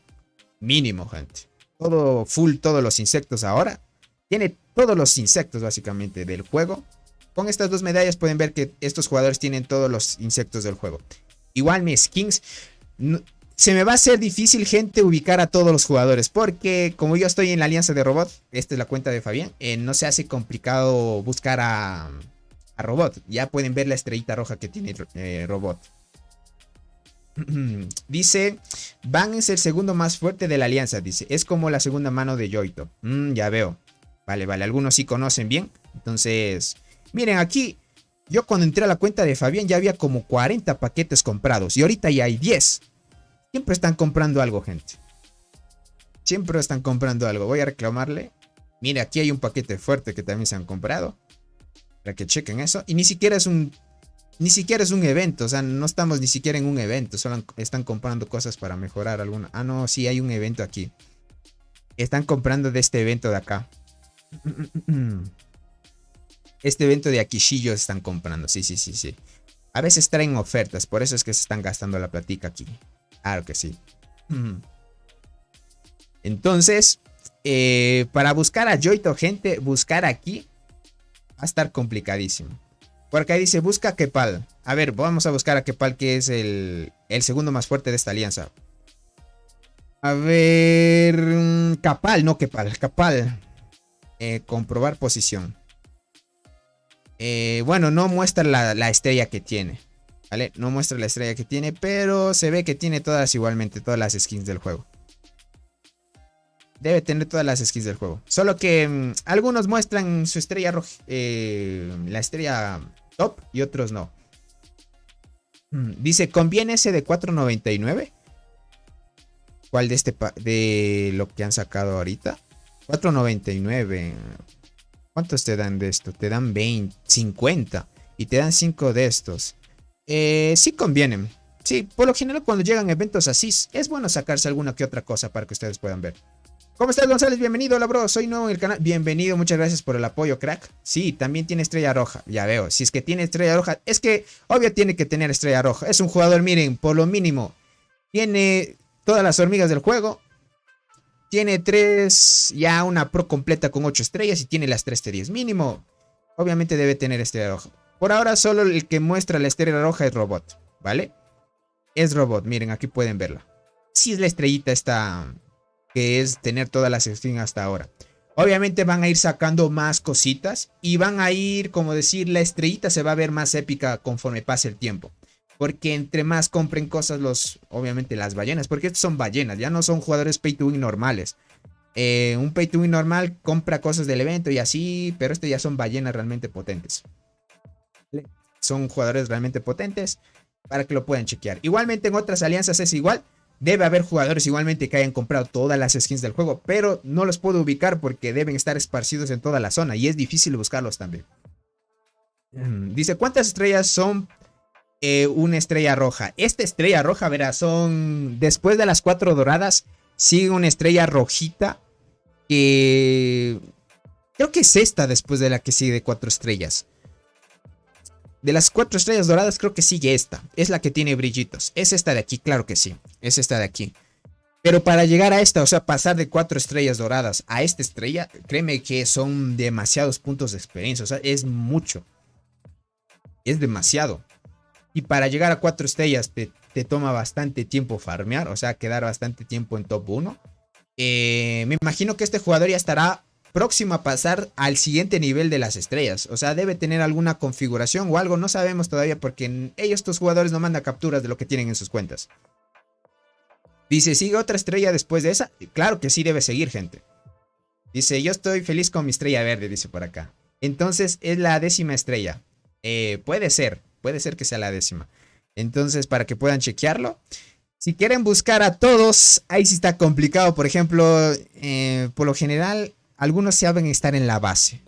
Mínimo, gente. Todo full, todos los insectos ahora. Tiene todos los insectos básicamente del juego. Con estas 2 medallas pueden ver que estos jugadores tienen todos los insectos del juego. Igual mis skins. Se me va a hacer difícil, gente, ubicar a todos los jugadores. Porque como yo estoy en la alianza de Robot, esta es la cuenta de Fabián, no se hace complicado buscar a Robot. Ya pueden ver la estrellita roja que tiene Robot. Dice, Van es el segundo más fuerte de la alianza. Dice, es como la segunda mano de Yoito. Ya veo. Vale, vale, algunos sí conocen bien. Entonces, miren aquí. Yo cuando entré a la cuenta de Fabián ya había como 40 paquetes comprados. Y ahorita ya hay 10. Siempre están comprando algo, gente. Siempre están comprando algo. Voy a reclamarle. Mire, aquí hay un paquete fuerte que también se han comprado. Para que chequen eso. Y ni siquiera es un evento. O sea, no estamos ni siquiera en un evento. Solo están comprando cosas para mejorar alguna. Ah, no, sí hay un evento aquí. Están comprando de este evento de acá. Este evento de Akishillo están comprando. Sí, sí, sí, sí. A veces traen ofertas. Por eso es que se están gastando la platica aquí. Claro que sí. Entonces, para buscar a Yoito, gente, buscar aquí va a estar complicadísimo. Por acá dice, busca a Kepal. A ver, vamos a buscar a Kepal, que es el segundo más fuerte de esta alianza. A ver, Capal, no Kepal, Capal. Comprobar posición. Bueno, no muestra la estrella que tiene. ¿Vale? No muestra la estrella que tiene, pero se ve que tiene todas igualmente, todas las skins del juego. Debe tener todas las skins del juego. Solo que algunos muestran su estrella roja, la estrella top, y otros no. Dice, ¿conviene ese de 4.99? ¿Cuál de de lo que han sacado ahorita? 4.99. ¿Cuántos te dan de esto? Te dan 20, 50. Y te dan 5 de estos. Sí convienen. Sí, por lo general cuando llegan eventos así, es bueno sacarse alguna que otra cosa para que ustedes puedan ver. ¿Cómo estás, González? Bienvenido, hola, bro. Soy nuevo en el canal. Bienvenido, muchas gracias por el apoyo, crack. Sí, también tiene estrella roja. Ya veo. Si es que tiene estrella roja, es que obvio tiene que tener estrella roja. Es un jugador, miren, por lo mínimo. Tiene todas las hormigas del juego. Tiene 3, ya una pro completa con 8 estrellas y tiene las 3 T10 mínimo. Obviamente debe tener estrella roja. Por ahora solo el que muestra la estrella roja es robot, ¿vale? Es robot, miren, aquí pueden verla. Sí es la estrellita esta, que es tener todas las skins hasta ahora. Obviamente van a ir sacando más cositas y van a ir, como decir, la estrellita se va a ver más épica conforme pase el tiempo. Porque entre más compren cosas obviamente las ballenas, porque estos son ballenas, ya no son jugadores pay to win normales. Un pay to win normal compra cosas del evento y así, pero ya son ballenas realmente potentes. Son jugadores realmente potentes para que lo puedan chequear. Igualmente en otras alianzas es igual. Debe haber jugadores igualmente que hayan comprado todas las skins del juego, pero no los puedo ubicar porque deben estar esparcidos en toda la zona y es difícil buscarlos también. Dice, ¿cuántas estrellas son una estrella roja? Esta estrella roja, verás, son después de las 4 doradas, sigue una estrella rojita que creo que es esta después de la que sigue de 4 estrellas. De las 4 estrellas doradas creo que sigue esta. Es la que tiene brillitos. Es esta de aquí, claro que sí. Es esta de aquí. Pero para llegar a esta, o sea, pasar de 4 estrellas doradas a esta estrella, créeme que son demasiados puntos de experiencia. O sea, es mucho. Es demasiado. Y para llegar a 4 estrellas te toma bastante tiempo farmear. O sea, quedar bastante tiempo en top 1. Me imagino que este jugador ya estará próximo a pasar al siguiente nivel de las estrellas. O sea, debe tener alguna configuración o algo. No sabemos todavía porque estos jugadores no mandan capturas de lo que tienen en sus cuentas. Dice, ¿sigue otra estrella después de esa? Claro que sí debe seguir, gente. Dice, yo estoy feliz con mi estrella verde, dice por acá. Entonces es la 10ª estrella. Puede ser que sea la 10ª. Entonces, para que puedan chequearlo. Si quieren buscar a todos, ahí sí está complicado. Por ejemplo, por lo general, algunos se saben estar en la base.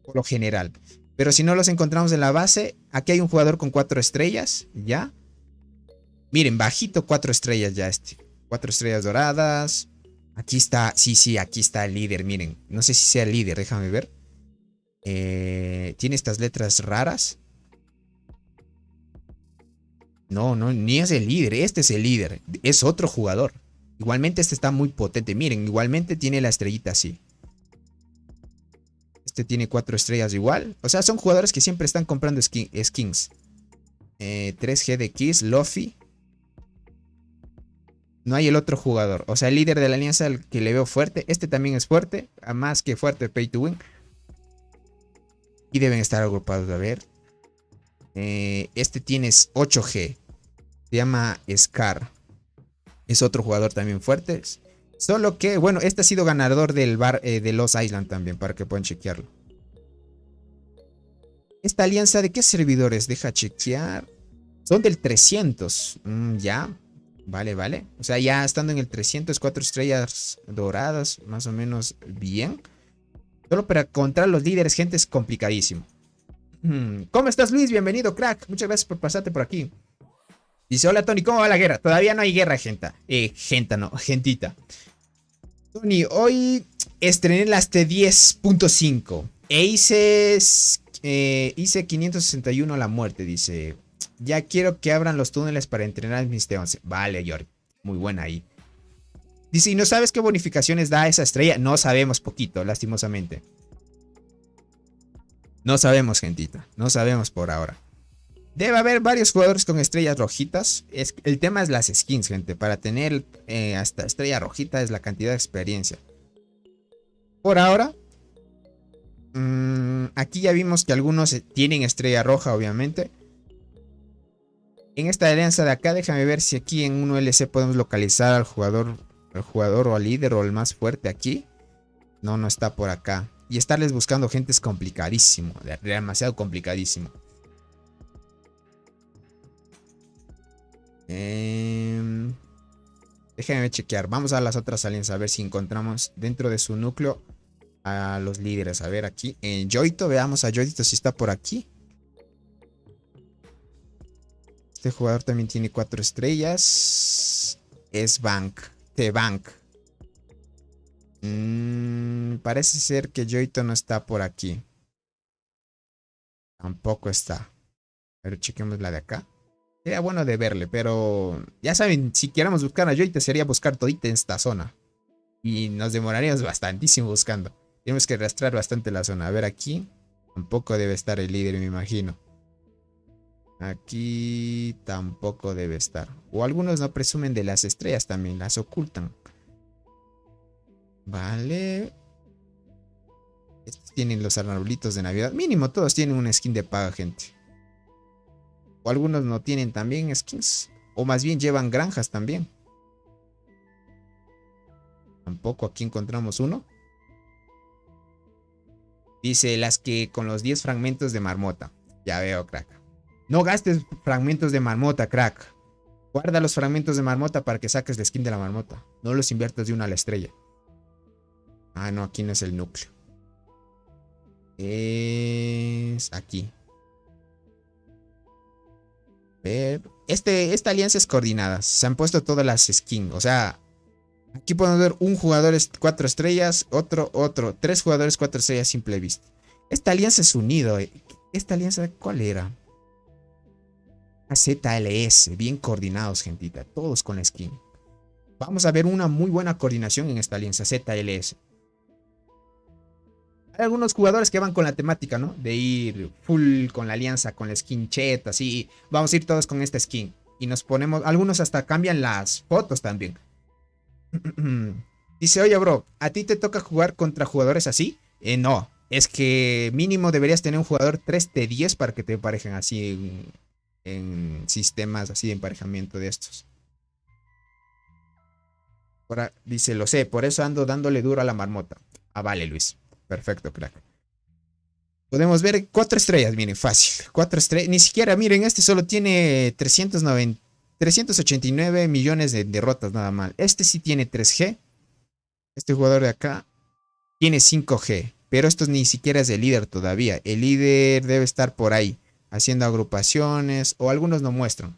Por lo general. Pero si no los encontramos en la base, aquí hay un jugador con 4 estrellas. ¿Ya? Miren, bajito 4 estrellas ya 4 estrellas doradas. Aquí está, sí, aquí está el líder, miren. No sé si sea el líder, déjame ver. Tiene estas letras raras. No, ni es el líder, este es el líder. Es otro jugador. Igualmente este está muy potente. Miren, igualmente tiene la estrellita así. Este tiene 4 estrellas igual. O sea, son jugadores que siempre están comprando skins. 3G de Kiss, Luffy. No hay el otro jugador. O sea, el líder de la alianza, el que le veo fuerte. Este también es fuerte. Más que fuerte, pay to win. Y deben estar agrupados. A ver. Este tiene 8G. Se llama Scar. Es otro jugador también fuerte. Solo que, bueno, este ha sido ganador del bar de Lost Island también. Para que puedan chequearlo. Esta alianza, ¿de qué servidores? Deja chequear. Son del 300. Ya. Vale. O sea, ya estando en el 300, 4 estrellas doradas. Más o menos bien. Solo para encontrar los líderes, gente, es complicadísimo. ¿Cómo estás, Luis? Bienvenido, crack. Muchas gracias por pasarte por aquí. Dice, hola, Tony, ¿cómo va la guerra? Todavía no hay guerra, gentita. Tony, hoy estrené las T10.5 e hice 561 a la muerte, dice. Ya quiero que abran los túneles para entrenar mis T11. Vale, Jordi. Muy buena ahí. Dice, ¿y no sabes qué bonificaciones da esa estrella? No sabemos, poquito, lastimosamente. No sabemos, gentita. No sabemos por ahora. Debe haber varios jugadores con estrellas rojitas. El tema es las skins, gente. Para tener hasta estrella rojita es la cantidad de experiencia. Por ahora, aquí ya vimos que algunos tienen estrella roja, obviamente. En esta alianza de acá, déjame ver si aquí en 1LC podemos localizar al jugador o al líder o el más fuerte aquí. No, no está por acá. Y estarles buscando gente es complicadísimo. Demasiado complicadísimo. Déjenme chequear. Vamos a las otras alianzas a ver si encontramos dentro de su núcleo a los líderes. A ver aquí. En Yoito, veamos a Yoito si está por aquí. Este jugador también tiene 4 estrellas. Es Bank. T-Bank. Parece ser que Yoito no está por aquí. Tampoco está. Pero chequemos la de acá. Sería bueno de verle, pero ya saben, si queramos buscar a Yoito sería buscar todita en esta zona. Y nos demoraríamos bastantísimo buscando. Tenemos que rastrear bastante la zona. A ver aquí. Tampoco debe estar el líder, me imagino. Aquí tampoco debe estar. O algunos no presumen de las estrellas también, las ocultan. Vale. Estos tienen los arbolitos de Navidad. Mínimo todos tienen una skin de paga, gente. O algunos no tienen también skins. O más bien llevan granjas también. Tampoco aquí encontramos uno. Dice las que con los 10 fragmentos de marmota. Ya veo, crack. No gastes fragmentos de marmota, crack. Guarda los fragmentos de marmota para que saques la skin de la marmota. No los inviertas de una a la estrella. Ah, no, aquí no es el núcleo. Es aquí. Ver. Esta alianza es coordinada. Se han puesto todas las skins. O sea, aquí podemos ver un jugador 4 estrellas, otro. 3 jugadores 4 estrellas simple vista. Esta alianza es unido. ¿Esta alianza cuál era? ZLS, bien coordinados, gentita. Todos con la skin. Vamos a ver una muy buena coordinación en esta alianza ZLS. Hay algunos jugadores que van con la temática, ¿no? De ir full con la alianza, con la skin chet, así. Vamos a ir todos con esta skin. Y nos ponemos... Algunos hasta cambian las fotos también. Dice, oye, bro, ¿a ti te toca jugar contra jugadores así? No. Es que mínimo deberías tener un jugador 3T10 para que te emparejen así en sistemas así de emparejamiento de estos. Ahora, dice, lo sé, por eso ando dándole duro a la marmota. Ah, vale, Luis. Perfecto, crack. Podemos ver 4 estrellas, miren, fácil. 4 estrellas, ni siquiera, miren, este solo tiene 389 millones de derrotas nada mal. Este sí tiene 3G. Este jugador de acá tiene 5G. Pero esto ni siquiera es el líder todavía. El líder debe estar por ahí, haciendo agrupaciones, o algunos no muestran.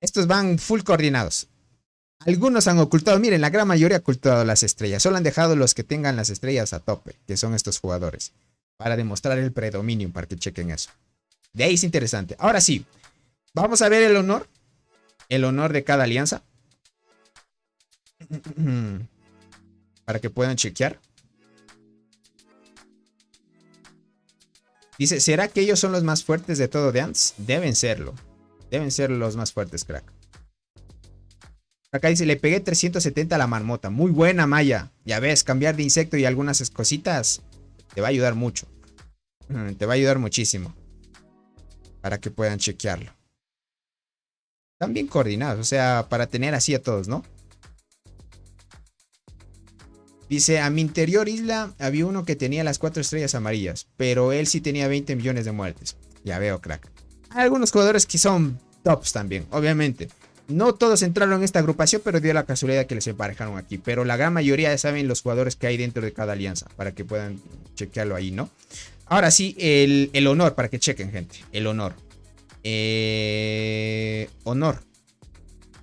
Estos van full coordinados. Algunos han ocultado, miren, la gran mayoría ha ocultado las estrellas. Solo han dejado los que tengan las estrellas a tope, que son estos jugadores. Para demostrar el predominio, para que chequen eso. De ahí es interesante. Ahora sí, vamos a ver el honor. El honor de cada alianza. Para que puedan chequear. Dice, ¿será que ellos son los más fuertes de todo de Ants? Deben serlo. Deben ser los más fuertes, crack. Acá dice, le pegué 370 a la marmota. Muy buena, Maya. Ya ves, cambiar de insecto y algunas cositas te va a ayudar mucho. Te va a ayudar muchísimo. Para que puedan chequearlo. Están bien coordinados, o sea, para tener así a todos, ¿no? Dice, a mi interior isla había uno que tenía las 4 estrellas amarillas, pero él sí tenía 20 millones de muertes. Ya veo, crack. Hay algunos jugadores que son tops también, obviamente. No todos entraron en esta agrupación, pero dio la casualidad que les emparejaron aquí. Pero la gran mayoría ya saben los jugadores que hay dentro de cada alianza, para que puedan chequearlo ahí, ¿no? Ahora sí, el honor, para que chequen, gente. El honor.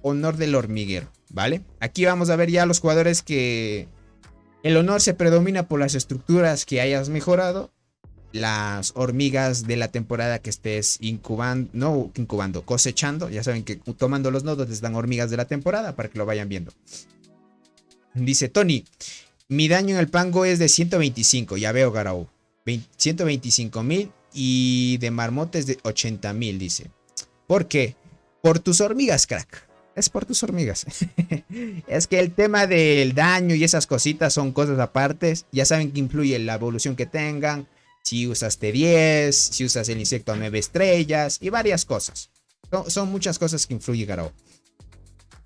Honor del hormiguero. ¿vale? Aquí vamos a ver ya los jugadores que el honor se predomina por las estructuras que hayas mejorado. Las hormigas de la temporada que estés cosechando. Ya saben que tomando los nodos les dan hormigas de la temporada para que lo vayan viendo. Dice Tony, mi daño en el pango es de 125. Ya veo, Garou. 125,000 y de marmotes de 80,000, dice. ¿Por qué? Por tus hormigas, crack. Es por tus hormigas. Es que el tema del daño y esas cositas son cosas apartes. Ya saben que influye la evolución que tengan. Si usas T10, si usas el insecto a 9 estrellas y varias cosas. Son muchas cosas que influyen, Garou.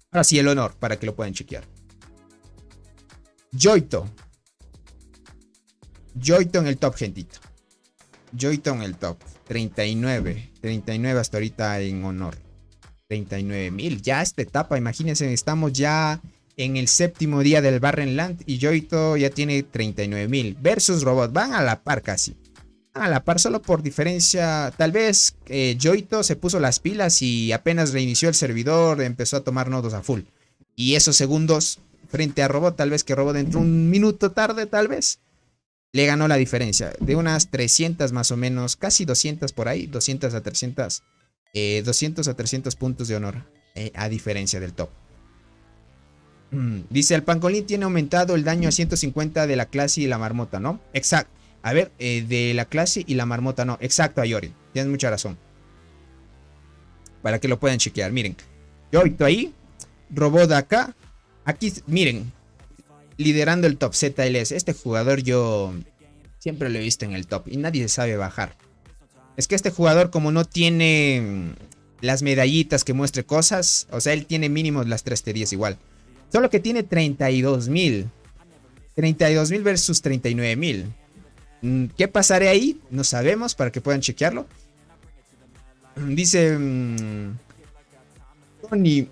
Ahora sí, el honor, para que lo puedan chequear. Yoito. Yoito en el top, gentito. Yoito en el top. 39. 39 hasta ahorita en honor. 39,000. Ya esta etapa, imagínense, estamos ya en el séptimo día del Barrenland y Yoito ya tiene 39,000. Versus Robot. Van a la par casi. A la par, solo por diferencia. Tal vez Yoito se puso las pilas y apenas reinició el servidor empezó a tomar nodos a full. Y esos segundos frente a Robot, tal vez que Robot entró un minuto tarde, tal vez le ganó la diferencia. De unas 300 más o menos, casi 200 por ahí, 200 a 300. 200 a 300 puntos de honor. A diferencia del top. Dice, el pangolín tiene aumentado el daño a 150 de la clase y la marmota, ¿no? Exacto. A ver, de la clase y la marmota, no. Exacto, Ayori. Tienes mucha razón. Para que lo puedan chequear. Miren. Yoito ahí. Robot acá. Aquí, miren. Liderando el top ZLS. Este jugador yo siempre lo he visto en el top. Y nadie sabe bajar. Es que este jugador, como no tiene las medallitas que muestre cosas. O sea, él tiene mínimo las 3 T10 igual. Solo que tiene 32,000. 32,000 versus 39,000. ¿Qué pasará ahí? No sabemos, para que puedan chequearlo. Dice Tony.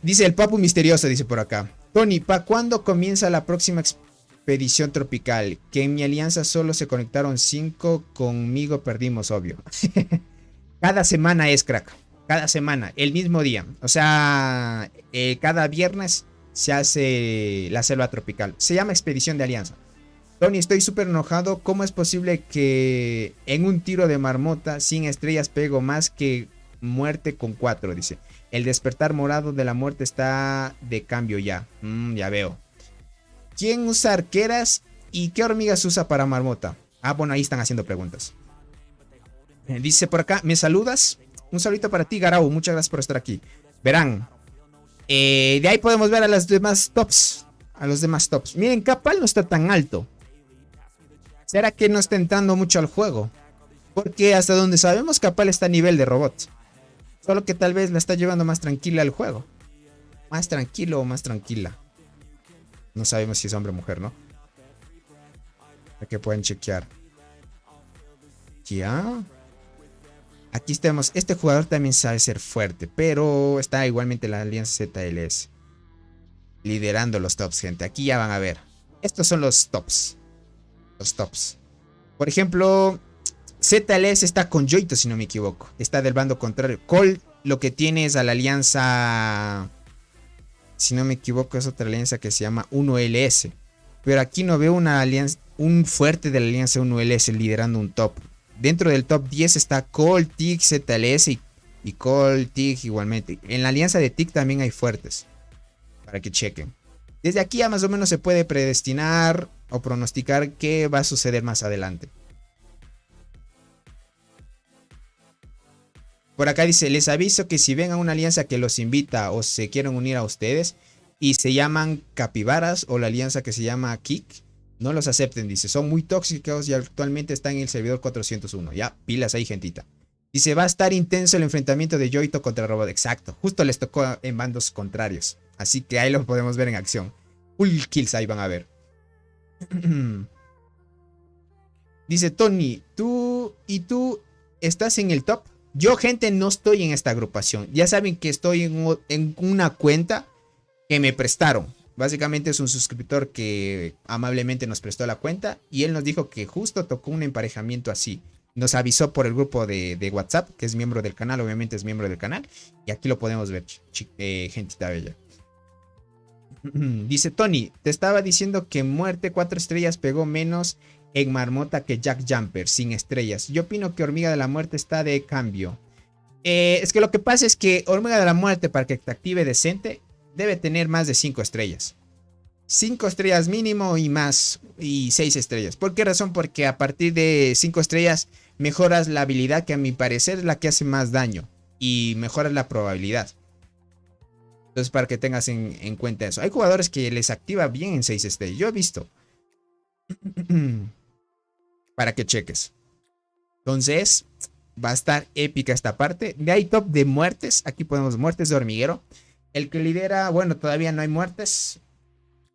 Dice el papu misterioso, dice por acá. Tony, ¿para cuándo comienza la próxima expedición tropical? Que en mi alianza solo se conectaron 5, conmigo perdimos, obvio. Cada semana es, crack. Cada semana, el mismo día. O sea, cada viernes se hace la selva tropical. Se llama expedición de alianza. Tony, estoy súper enojado. ¿Cómo es posible que en un tiro de marmota sin estrellas pego más que muerte con 4? Dice. El despertar morado de la muerte está de cambio ya. Ya veo. ¿Quién usa arqueras y qué hormigas usa para marmota? Ah, bueno, ahí están haciendo preguntas. Dice por acá, ¿me saludas? Un saludito para ti, Garou. Muchas gracias por estar aquí. Verán. De ahí podemos ver a los demás tops. A los demás tops. Miren, Capal no está tan alto. ¿Será que no está entrando mucho al juego? Porque hasta donde sabemos Capal está a nivel de robot. Solo que tal vez la está llevando más tranquila al juego. Más tranquilo o más tranquila. No sabemos si es hombre o mujer, ¿no? Para que puedan chequear. Ya. Aquí tenemos. Este jugador también sabe ser fuerte. Pero está igualmente la alianza ZLS. Liderando los tops, gente. Aquí ya van a ver. Estos son los tops. Los tops. Por ejemplo, ZLS está con Yoito, si no me equivoco. Está del bando contrario. Cole lo que tiene es a la alianza. Si no me equivoco, es otra alianza que se llama 1LS. Pero aquí no veo una alianza. Un fuerte de la alianza 1LS liderando un top. Dentro del top 10 está Cole, Tig, ZLS y Cole, Tig igualmente. En la alianza de Tig también hay fuertes. Para que chequen. Desde aquí ya más o menos se puede predestinar o pronosticar qué va a suceder más adelante. Por acá dice, les aviso que si ven a una alianza que los invita o se quieren unir a ustedes y se llaman capibaras o la alianza que se llama Kik, no los acepten, dice, son muy tóxicos y actualmente están en el servidor 401. Ya, pilas ahí, gentita. Dice, va a estar intenso el enfrentamiento de Yoito contra Robot. Exacto, justo les tocó en bandos contrarios. Así que ahí los podemos ver en acción. Full kills ahí van a ver. Dice Tony, tú estás en el top. Yo, gente, no estoy en esta agrupación. Ya saben que estoy en una cuenta que me prestaron. Básicamente es un suscriptor que amablemente nos prestó la cuenta. Y él nos dijo que justo tocó un emparejamiento así. Nos avisó por el grupo de WhatsApp, que es miembro del canal. Obviamente es miembro del canal. Y aquí lo podemos ver, gentita bella. Dice Tony, te estaba diciendo que Muerte 4 estrellas pegó menos en Marmota que Jack Jumper, sin estrellas. Yo opino que Hormiga de la Muerte está de cambio. Es que lo que pasa es que Hormiga de la Muerte, para que te active decente, debe tener más de 5 estrellas. 5 estrellas mínimo y más, y 6 estrellas. ¿Por qué razón? Porque a partir de 5 estrellas mejoras la habilidad, que a mi parecer es la que hace más daño, y mejoras la probabilidad. Entonces, para que tengas en cuenta eso. Hay jugadores que les activa bien en 6 estrellas. Yo he visto. Para que cheques. Entonces, va a estar épica esta parte. De ahí top de muertes. Aquí podemos muertes de hormiguero. El que lidera, bueno, todavía no hay muertes.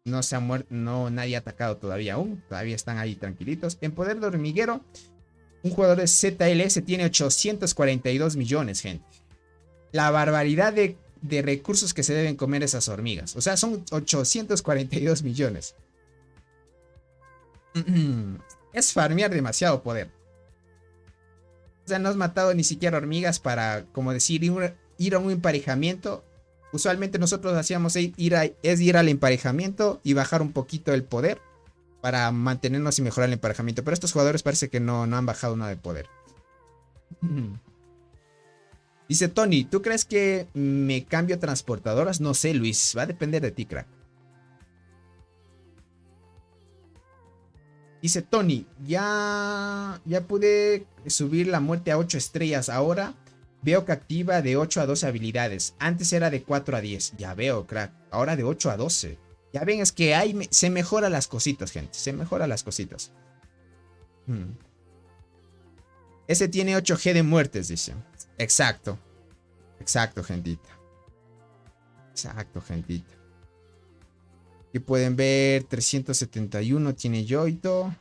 No se ha muerto, no, nadie ha atacado todavía aún. Todavía están ahí tranquilitos. En poder de hormiguero, un jugador de ZLS tiene 842 millones, gente. La barbaridad de recursos que se deben comer esas hormigas. O sea, son 842 millones. Es farmear demasiado poder. O sea, no has matado ni siquiera hormigas para, como decir, ir a un emparejamiento. Usualmente nosotros hacíamos ir al emparejamiento y bajar un poquito el poder para mantenernos y mejorar el emparejamiento. Pero estos jugadores parece que no han bajado nada de poder. Dice Tony, ¿tú crees que me cambio transportadoras? No sé, Luis, va a depender de ti, crack. Dice Tony, ya pude subir la muerte a 8 estrellas. Ahora veo que activa de 8 a 12 habilidades. Antes era de 4 a 10. Ya veo, crack. Ahora de 8 a 12. Ya ven, es que se mejoran las cositas, gente. Se mejoran las cositas. Ese tiene 8G de muertes, dice. Exacto. Exacto, gentita. Exacto, gentita. Aquí pueden ver 371 tiene Yoito.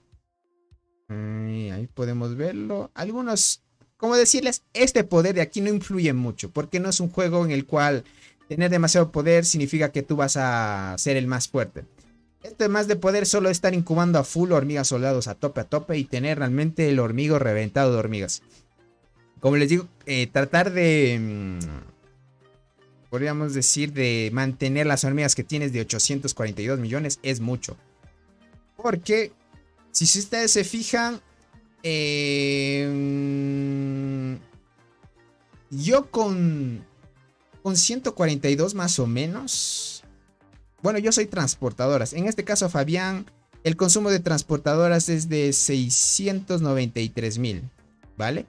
Ahí podemos verlo. Algunos, como decirles, este poder de aquí no influye mucho. Porque no es un juego en el cual tener demasiado poder significa que tú vas a ser el más fuerte. Esto más de poder solo estar incubando a full hormigas soldados a tope y tener realmente el hormigo reventado de hormigas. Como les digo, tratar de... podríamos decir de mantener las hormigas que tienes de 842 millones es mucho. Porque si ustedes se fijan, yo con 142 más o menos. Bueno, yo soy transportadoras. En este caso, Fabián, el consumo de transportadoras es de 693,000, ¿vale?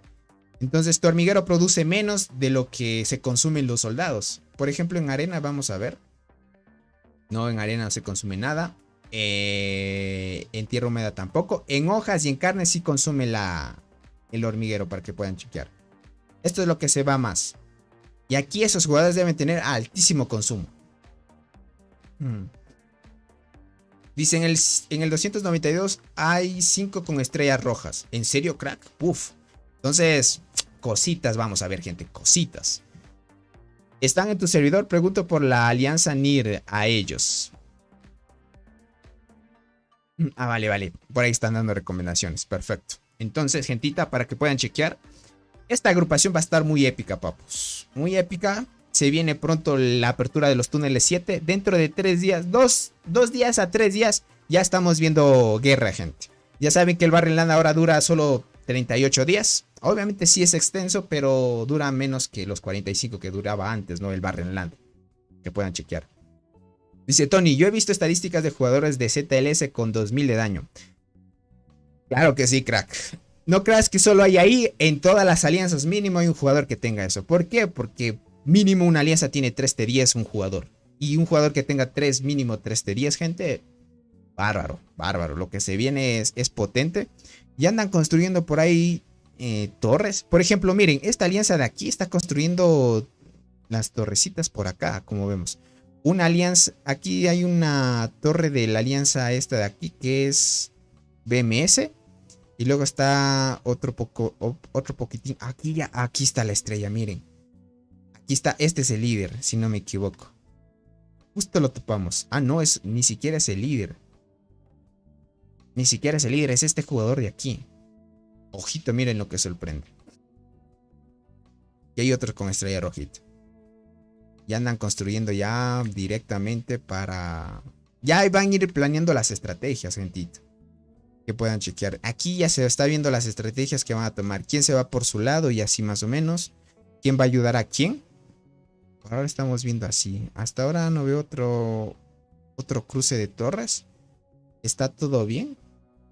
Entonces tu hormiguero produce menos de lo que se consumen los soldados. Por ejemplo, en arena vamos a ver. No, en arena no se consume nada. En tierra húmeda tampoco. En hojas y en carne sí consume el hormiguero, para que puedan chequear. Esto es lo que se va más. Y aquí esos jugadores deben tener altísimo consumo. Dice en el 292 hay 5 con estrellas rojas. ¿En serio, crack? Puf. Entonces, cositas, vamos a ver, gente, cositas. ¿Están en tu servidor? Pregunto por la alianza NIR a ellos. Ah, vale. Por ahí están dando recomendaciones. Perfecto. Entonces, gentita, para que puedan chequear. Esta agrupación va a estar muy épica, papus. Muy épica. Se viene pronto la apertura de los túneles 7. Dentro de 3 días, 2 días a 3 días, ya estamos viendo guerra, gente. Ya saben que el Barren Land ahora dura solo 38 días. Obviamente sí es extenso, pero dura menos que los 45 que duraba antes, ¿no? El Barren Land. Que puedan chequear. Dice Tony, yo he visto estadísticas de jugadores de ZLS con 2000 de daño. Claro que sí, crack. No creas que solo hay ahí. En todas las alianzas mínimo hay un jugador que tenga eso. ¿Por qué? Porque mínimo una alianza tiene 3 T10 un jugador. Y un jugador que tenga mínimo 3 T10, gente. Bárbaro. Lo que se viene es potente. Y andan construyendo por ahí torres. Por ejemplo, miren, esta alianza de aquí está construyendo las torrecitas por acá, como vemos. Una alianza, aquí hay una torre de la alianza esta de aquí que es BMS. Y luego está otro poquitín. Aquí está la estrella, miren. Aquí está, este es el líder, si no me equivoco. Justo lo topamos. Ah, no, ni siquiera es el líder. Ni siquiera es el líder, es este jugador de aquí. Ojito, miren lo que sorprende. Y hay otros con estrella rojita. Ya andan construyendo ya directamente para... Ya van a ir planeando las estrategias, gentita. Que puedan chequear. Aquí ya se está viendo las estrategias que van a tomar. Quién se va por su lado y así más o menos. ¿Quién va a ayudar a quién? Por ahora estamos viendo así. Hasta ahora no veo otro cruce de torres. ¿Está todo bien?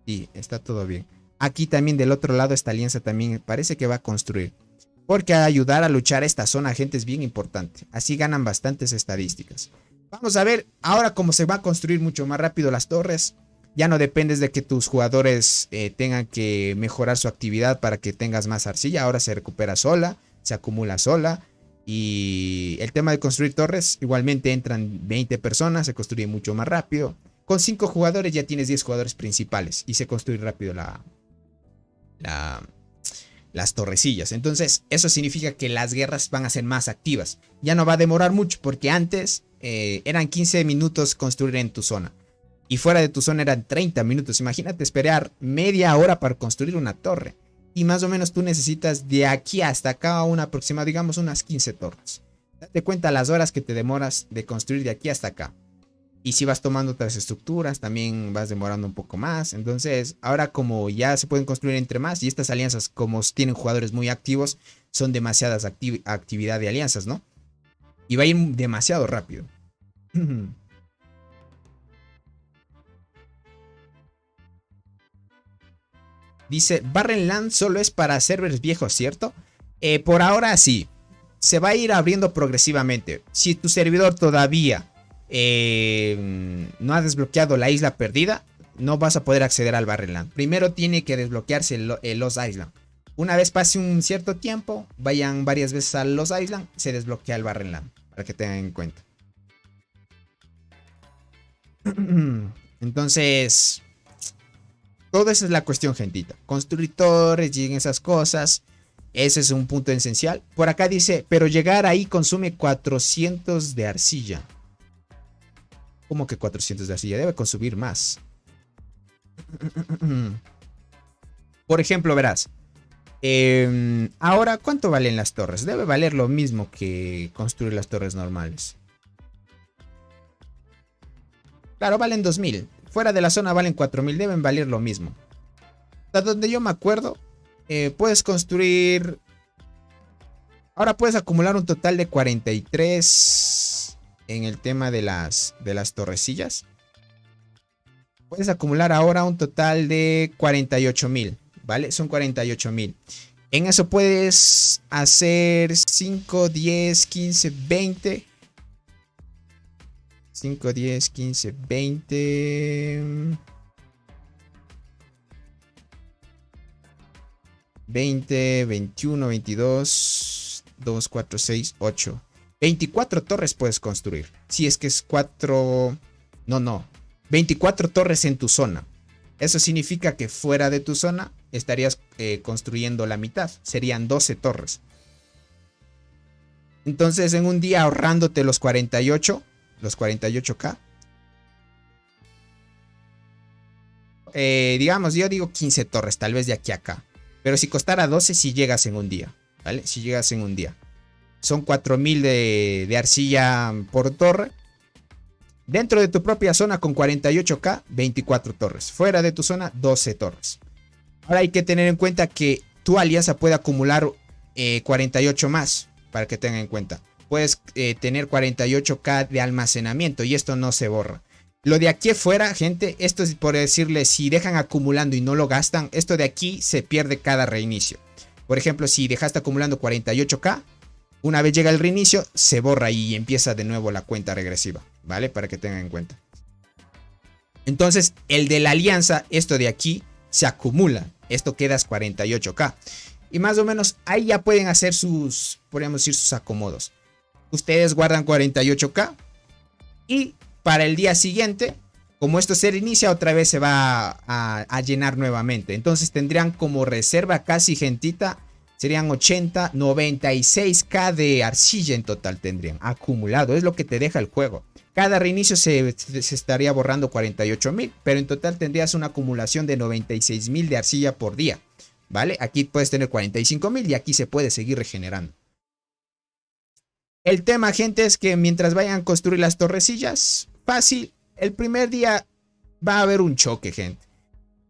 Sí, está todo bien. Aquí también del otro lado esta alianza también parece que va a construir. Porque ayudar a luchar esta zona, gente, es bien importante. Así ganan bastantes estadísticas. Vamos a ver ahora cómo se va a construir mucho más rápido las torres. Ya no dependes de que tus jugadores tengan que mejorar su actividad para que tengas más arcilla. Ahora se recupera sola, se acumula sola. Y el tema de construir torres, igualmente entran 20 personas, se construye mucho más rápido. Con 5 jugadores ya tienes 10 jugadores principales y se construye rápido las torrecillas. Entonces eso significa que las guerras van a ser más activas. Ya no va a demorar mucho porque antes eran 15 minutos construir en tu zona. Y fuera de tu zona eran 30 minutos. Imagínate esperar media hora para construir una torre. Y más o menos tú necesitas de aquí hasta acá un aproximado, digamos, unas 15 torres. Date cuenta las horas que te demoras de construir de aquí hasta acá. Y si vas tomando otras estructuras, también vas demorando un poco más. Entonces, ahora como ya se pueden construir entre más, y estas alianzas, como tienen jugadores muy activos, son demasiadas actividad de alianzas, ¿no? Y va a ir demasiado rápido. Dice, Barrenland solo es para servers viejos, ¿cierto? Por ahora sí. Se va a ir abriendo progresivamente. Si tu servidor todavía no ha desbloqueado la isla perdida, no vas a poder acceder al Barrenland. Primero tiene que desbloquearse el Lost Island. Una vez pase un cierto tiempo, vayan varias veces al Lost Island, se desbloquea el Barrenland. Para que tengan en cuenta. Entonces... Toda esa es la cuestión, gentita. Construir torres y esas cosas. Ese es un punto esencial. Por acá dice, pero llegar ahí consume 400 de arcilla. ¿Cómo que 400 de arcilla? Debe consumir más. Por ejemplo, verás. Ahora, ¿cuánto valen las torres? Debe valer lo mismo que construir las torres normales. Claro, valen 2000. Fuera de la zona valen 4000, deben valer lo mismo. Hasta donde yo me acuerdo, puedes construir... Ahora puedes acumular un total de 43 en el tema de las torrecillas. Puedes acumular ahora un total de 48.000, ¿vale? Son 48.000. En eso puedes hacer 5, 10, 15, 20... 5, 10, 15, 20... 20, 21, 22, 2, 4, 6, 8. 24 torres puedes construir. Si es que es 4... No. 24 torres en tu zona. Eso significa que fuera de tu zona estarías construyendo la mitad. Serían 12 torres. Entonces en un día ahorrándote los 48... Los 48k. Digamos, yo digo 15 torres, tal vez de aquí a acá. Pero si costara 12, si llegas en un día. ¿Vale? Si llegas en un día. Son 4000 de arcilla por torre. Dentro de tu propia zona con 48k, 24 torres. Fuera de tu zona, 12 torres. Ahora hay que tener en cuenta que tu alianza puede acumular 48 más. Para que tengan en cuenta. Puedes tener 48k de almacenamiento y esto no se borra. Lo de aquí afuera, gente, esto es por decirles, si dejan acumulando y no lo gastan, esto de aquí se pierde cada reinicio. Por ejemplo, si dejaste acumulando 48k, una vez llega el reinicio, se borra y empieza de nuevo la cuenta regresiva, ¿vale? Para que tengan en cuenta. Entonces, el de la alianza, esto de aquí, se acumula. Esto queda 48k. Y más o menos ahí ya pueden hacer sus, podríamos decir, sus acomodos. Ustedes guardan 48k y para el día siguiente, como esto se reinicia, otra vez se va a llenar nuevamente. Entonces tendrían como reserva casi, gentita, serían 80, 96k de arcilla en total tendrían acumulado. Es lo que te deja el juego. Cada reinicio se estaría borrando 48.000, pero en total tendrías una acumulación de 96.000 de arcilla por día. ¿Vale? Aquí puedes tener 45.000 y aquí se puede seguir regenerando. El tema, gente, es que mientras vayan a construir las torrecillas, fácil, el primer día va a haber un choque, gente.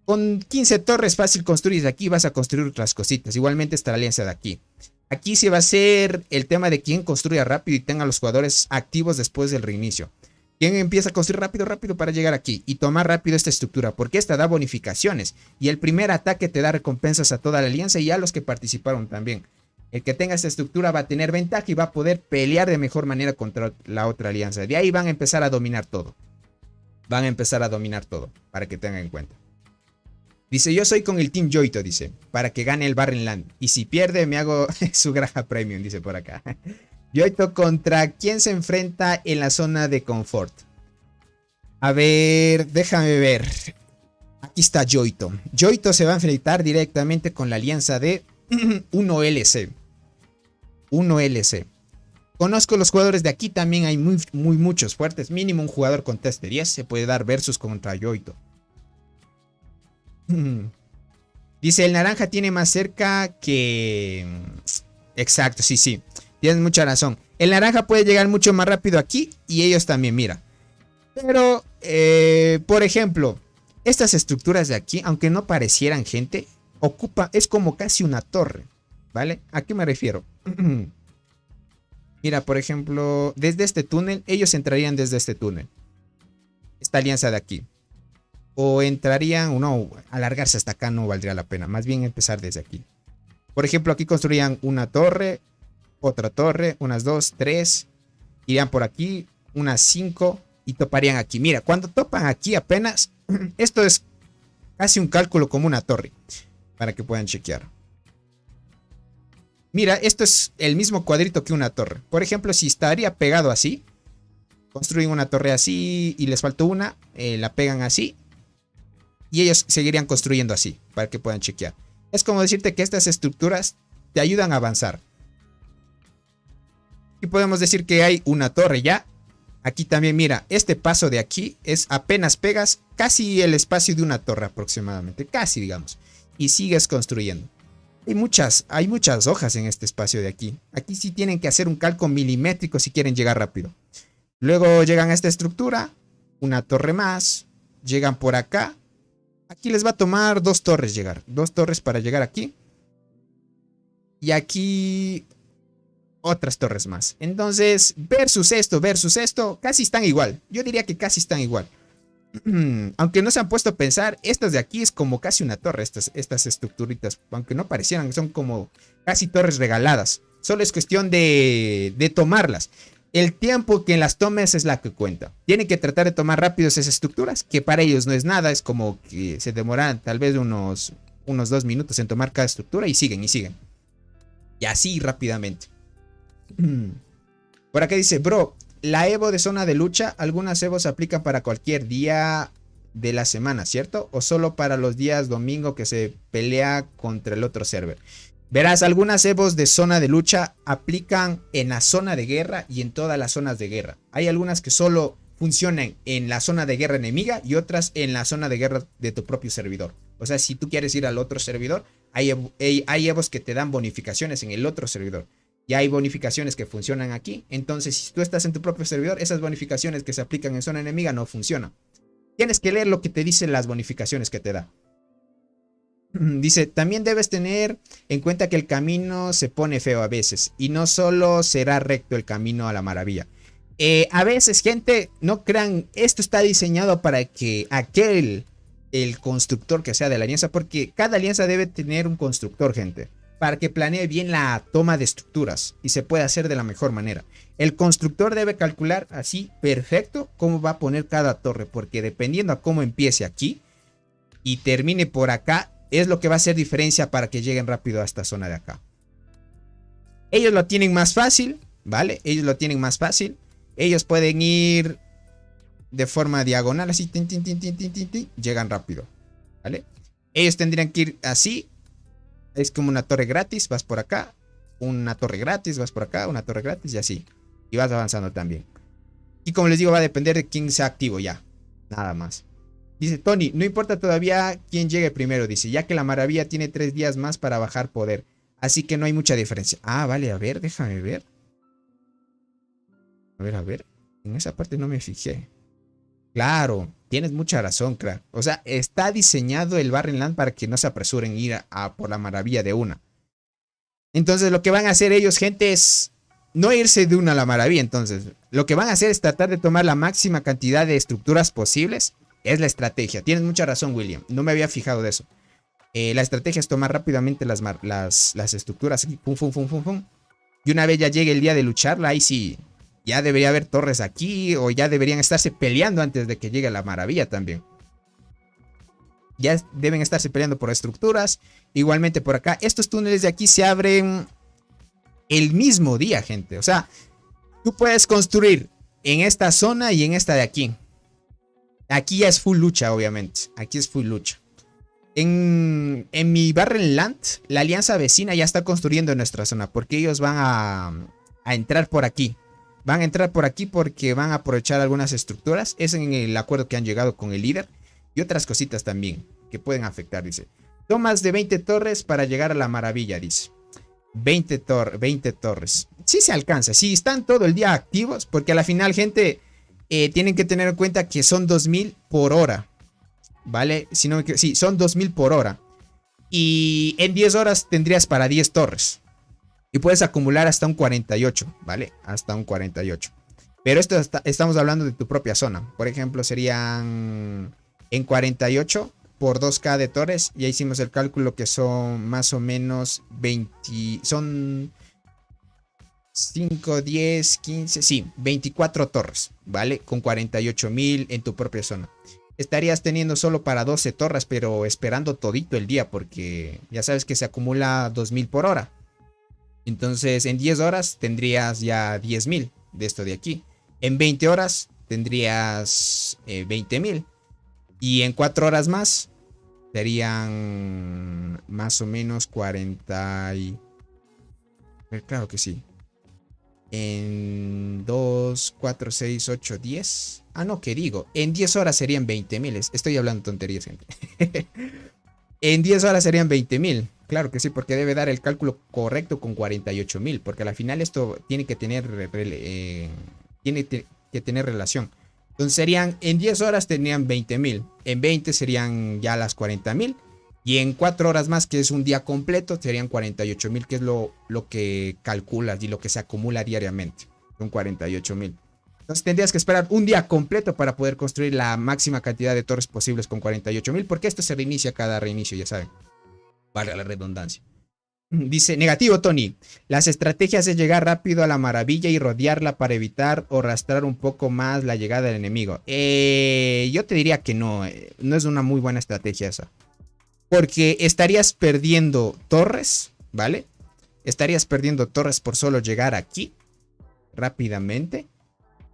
Con 15 torres fácil construir aquí, vas a construir otras cositas. Igualmente está la alianza de aquí. Aquí sí va a ser el tema de quién construya rápido y tenga los jugadores activos después del reinicio. ¿Quién empieza a construir rápido, rápido para llegar aquí y tomar rápido esta estructura? Porque esta da bonificaciones y el primer ataque te da recompensas a toda la alianza y a los que participaron también. El que tenga esta estructura va a tener ventaja y va a poder pelear de mejor manera contra la otra alianza. De ahí van a empezar a dominar todo. Van a empezar a dominar todo, para que tengan en cuenta. Dice, yo soy con el Team Yoito, dice, para que gane el Barrenland. Y si pierde, me hago su granja premium, dice por acá. Yoito contra quién se enfrenta en la zona de confort. A ver, déjame ver. Aquí está Yoito. Yoito se va a enfrentar directamente con la alianza de 1LC. 1LC. Conozco los jugadores de aquí, también hay muchos fuertes. Mínimo un jugador con test de 10 se puede dar versus contra Yoito. Dice, el naranja tiene más cerca que... Exacto, sí, sí. Tienes mucha razón. El naranja puede llegar mucho más rápido aquí y ellos también, mira. Pero, por ejemplo, estas estructuras de aquí, aunque no parecieran, gente, es como casi una torre, ¿vale? ¿A qué me refiero? Mira, por ejemplo, desde este túnel, ellos entrarían desde este túnel. Esta alianza de aquí. O entrarían, o no, alargarse hasta acá no valdría la pena. Más bien empezar desde aquí. Por ejemplo, aquí construirían una torre, otra torre, unas 2, 3. Irían por aquí, unas 5 y toparían aquí. Mira, cuando topan aquí apenas, esto es casi un cálculo como una torre. Para que puedan chequear. Mira, esto es el mismo cuadrito que una torre. Por ejemplo, si estaría pegado así, construyen una torre así y les faltó una, la pegan así. Y ellos seguirían construyendo así, para que puedan chequear. Es como decirte que estas estructuras te ayudan a avanzar. Y podemos decir que hay una torre ya. Aquí también, mira, este paso de aquí es apenas pegas casi el espacio de una torre aproximadamente. Casi, digamos. Y sigues construyendo. Hay muchas hojas en este espacio de aquí. Aquí sí tienen que hacer un cálculo milimétrico si quieren llegar rápido. Luego llegan a esta estructura. Una torre más. Llegan por acá. Aquí les va a tomar 2 torres llegar. 2 torres para llegar aquí. Y aquí otras torres más. Entonces, versus esto, casi están igual. Yo diría que casi están igual. Aunque no se han puesto a pensar, estas de aquí es como casi una torre, estas estructuritas. Aunque no parecieran, son como casi torres regaladas. Solo es cuestión de tomarlas. El tiempo que las tomes es la que cuenta. Tienen que tratar de tomar rápido esas estructuras, que para ellos no es nada. Es como que se demoran tal vez unos 2 minutos en tomar cada estructura y siguen y siguen. Y así rápidamente. Por acá dice, bro, la Evo de zona de lucha, algunas Evos se aplican para cualquier día de la semana, ¿cierto? O solo para los días domingo que se pelea contra el otro server. Verás, algunas Evos de zona de lucha aplican en la zona de guerra y en todas las zonas de guerra. Hay algunas que solo funcionan en la zona de guerra enemiga y otras en la zona de guerra de tu propio servidor. O sea, si tú quieres ir al otro servidor, hay Evos que te dan bonificaciones en el otro servidor. Y hay bonificaciones que funcionan aquí. Entonces, si tú estás en tu propio servidor, esas bonificaciones que se aplican en zona enemiga no funcionan. Tienes que leer lo que te dicen las bonificaciones que te da. Dice, también debes tener en cuenta que el camino se pone feo a veces. Y no solo será recto el camino a la maravilla. A veces, gente, no crean, esto está diseñado para que el constructor que sea de la alianza. Porque cada alianza debe tener un constructor, gente. Para que planee bien la toma de estructuras y se pueda hacer de la mejor manera. El constructor debe calcular así perfecto cómo va a poner cada torre, porque dependiendo a cómo empiece aquí y termine por acá, es lo que va a hacer diferencia para que lleguen rápido a esta zona de acá. Ellos lo tienen más fácil, ¿vale? Ellos lo tienen más fácil. Ellos pueden ir de forma diagonal, así, llegan rápido, ¿vale? Ellos tendrían que ir así. Es como una torre gratis, vas por acá. Una torre gratis, vas por acá. Una torre gratis y así. Y vas avanzando también. Y como les digo, va a depender de quién sea activo ya. Nada más. Dice Tony, no importa todavía quién llegue primero. Dice, ya que la maravilla tiene 3 días más para bajar poder. Así que no hay mucha diferencia. Ah, vale, a ver, déjame ver. A ver. En esa parte no me fijé. Claro, tienes mucha razón, crack. O sea, está diseñado el Barrenland para que no se apresuren ir a por la maravilla de una. Entonces, lo que van a hacer ellos, gente, es no irse de una a la maravilla. Entonces, lo que van a hacer es tratar de tomar la máxima cantidad de estructuras posibles. Es la estrategia. Tienes mucha razón, William. No me había fijado de eso. La estrategia es tomar rápidamente las estructuras aquí. Pum, pum, pum, pum, pum. Y una vez ya llegue el día de lucharla, ahí sí, ya debería haber torres aquí. O ya deberían estarse peleando antes de que llegue la maravilla también. Ya deben estarse peleando por estructuras. Igualmente por acá. Estos túneles de aquí se abren el mismo día, gente. O sea, tú puedes construir en esta zona y en esta de aquí. Aquí ya es full lucha, obviamente. Aquí es full lucha. En mi Barrenland, la alianza vecina ya está construyendo en nuestra zona. Porque ellos van a entrar por aquí. Van a entrar por aquí porque van a aprovechar algunas estructuras. Es en el acuerdo que han llegado con el líder. Y otras cositas también que pueden afectar, dice. Tomas de 20 torres para llegar a la maravilla, dice. 20 torres. Sí se alcanza. Sí están todo el día activos. Porque a la final, gente, tienen que tener en cuenta que son 2000 por hora. ¿Vale? Si no, sí, son 2000 por hora. Y en 10 horas tendrías para 10 torres. Y puedes acumular hasta un 48. ¿Vale? Hasta un 48. Pero esto estamos hablando de tu propia zona. Por ejemplo, serían en 48 por 2k de torres. Ya hicimos el cálculo que son más o menos 20. Son 5, 10, 15. Sí, 24 torres. ¿Vale? Con 48.000 en tu propia zona. Estarías teniendo solo para 12 torres, pero esperando todito el día, porque ya sabes que se acumula 2000 por hora. Entonces, en 10 horas tendrías ya 10.000 de esto de aquí. En 20 horas tendrías 20.000. Y en 4 horas más serían más o menos 40. Claro que sí. En 2, 4, 6, 8, 10. Ah, no, ¿qué digo? En 10 horas serían 20.000. Estoy hablando tonterías, gente. En 10 horas serían 20.000. Claro que sí, porque debe dar el cálculo correcto con 48.000. Porque al final esto tiene que tener, relación. Entonces serían, en 10 horas tenían 20.000. En 20 serían ya las 40.000. Y en 4 horas más, que es un día completo, serían 48.000, que es lo que calculas y lo que se acumula diariamente. Son 48.000. Entonces tendrías que esperar un día completo para poder construir la máxima cantidad de torres posibles con 48.000, porque esto se reinicia cada reinicio, ya saben. Vale la redundancia. Dice, negativo, Tony. Las estrategias es llegar rápido a la maravilla y rodearla para evitar o arrastrar un poco más la llegada del enemigo. Yo te diría que no. No es una muy buena estrategia esa. Porque estarías perdiendo torres, ¿vale? Estarías perdiendo torres por solo llegar aquí rápidamente.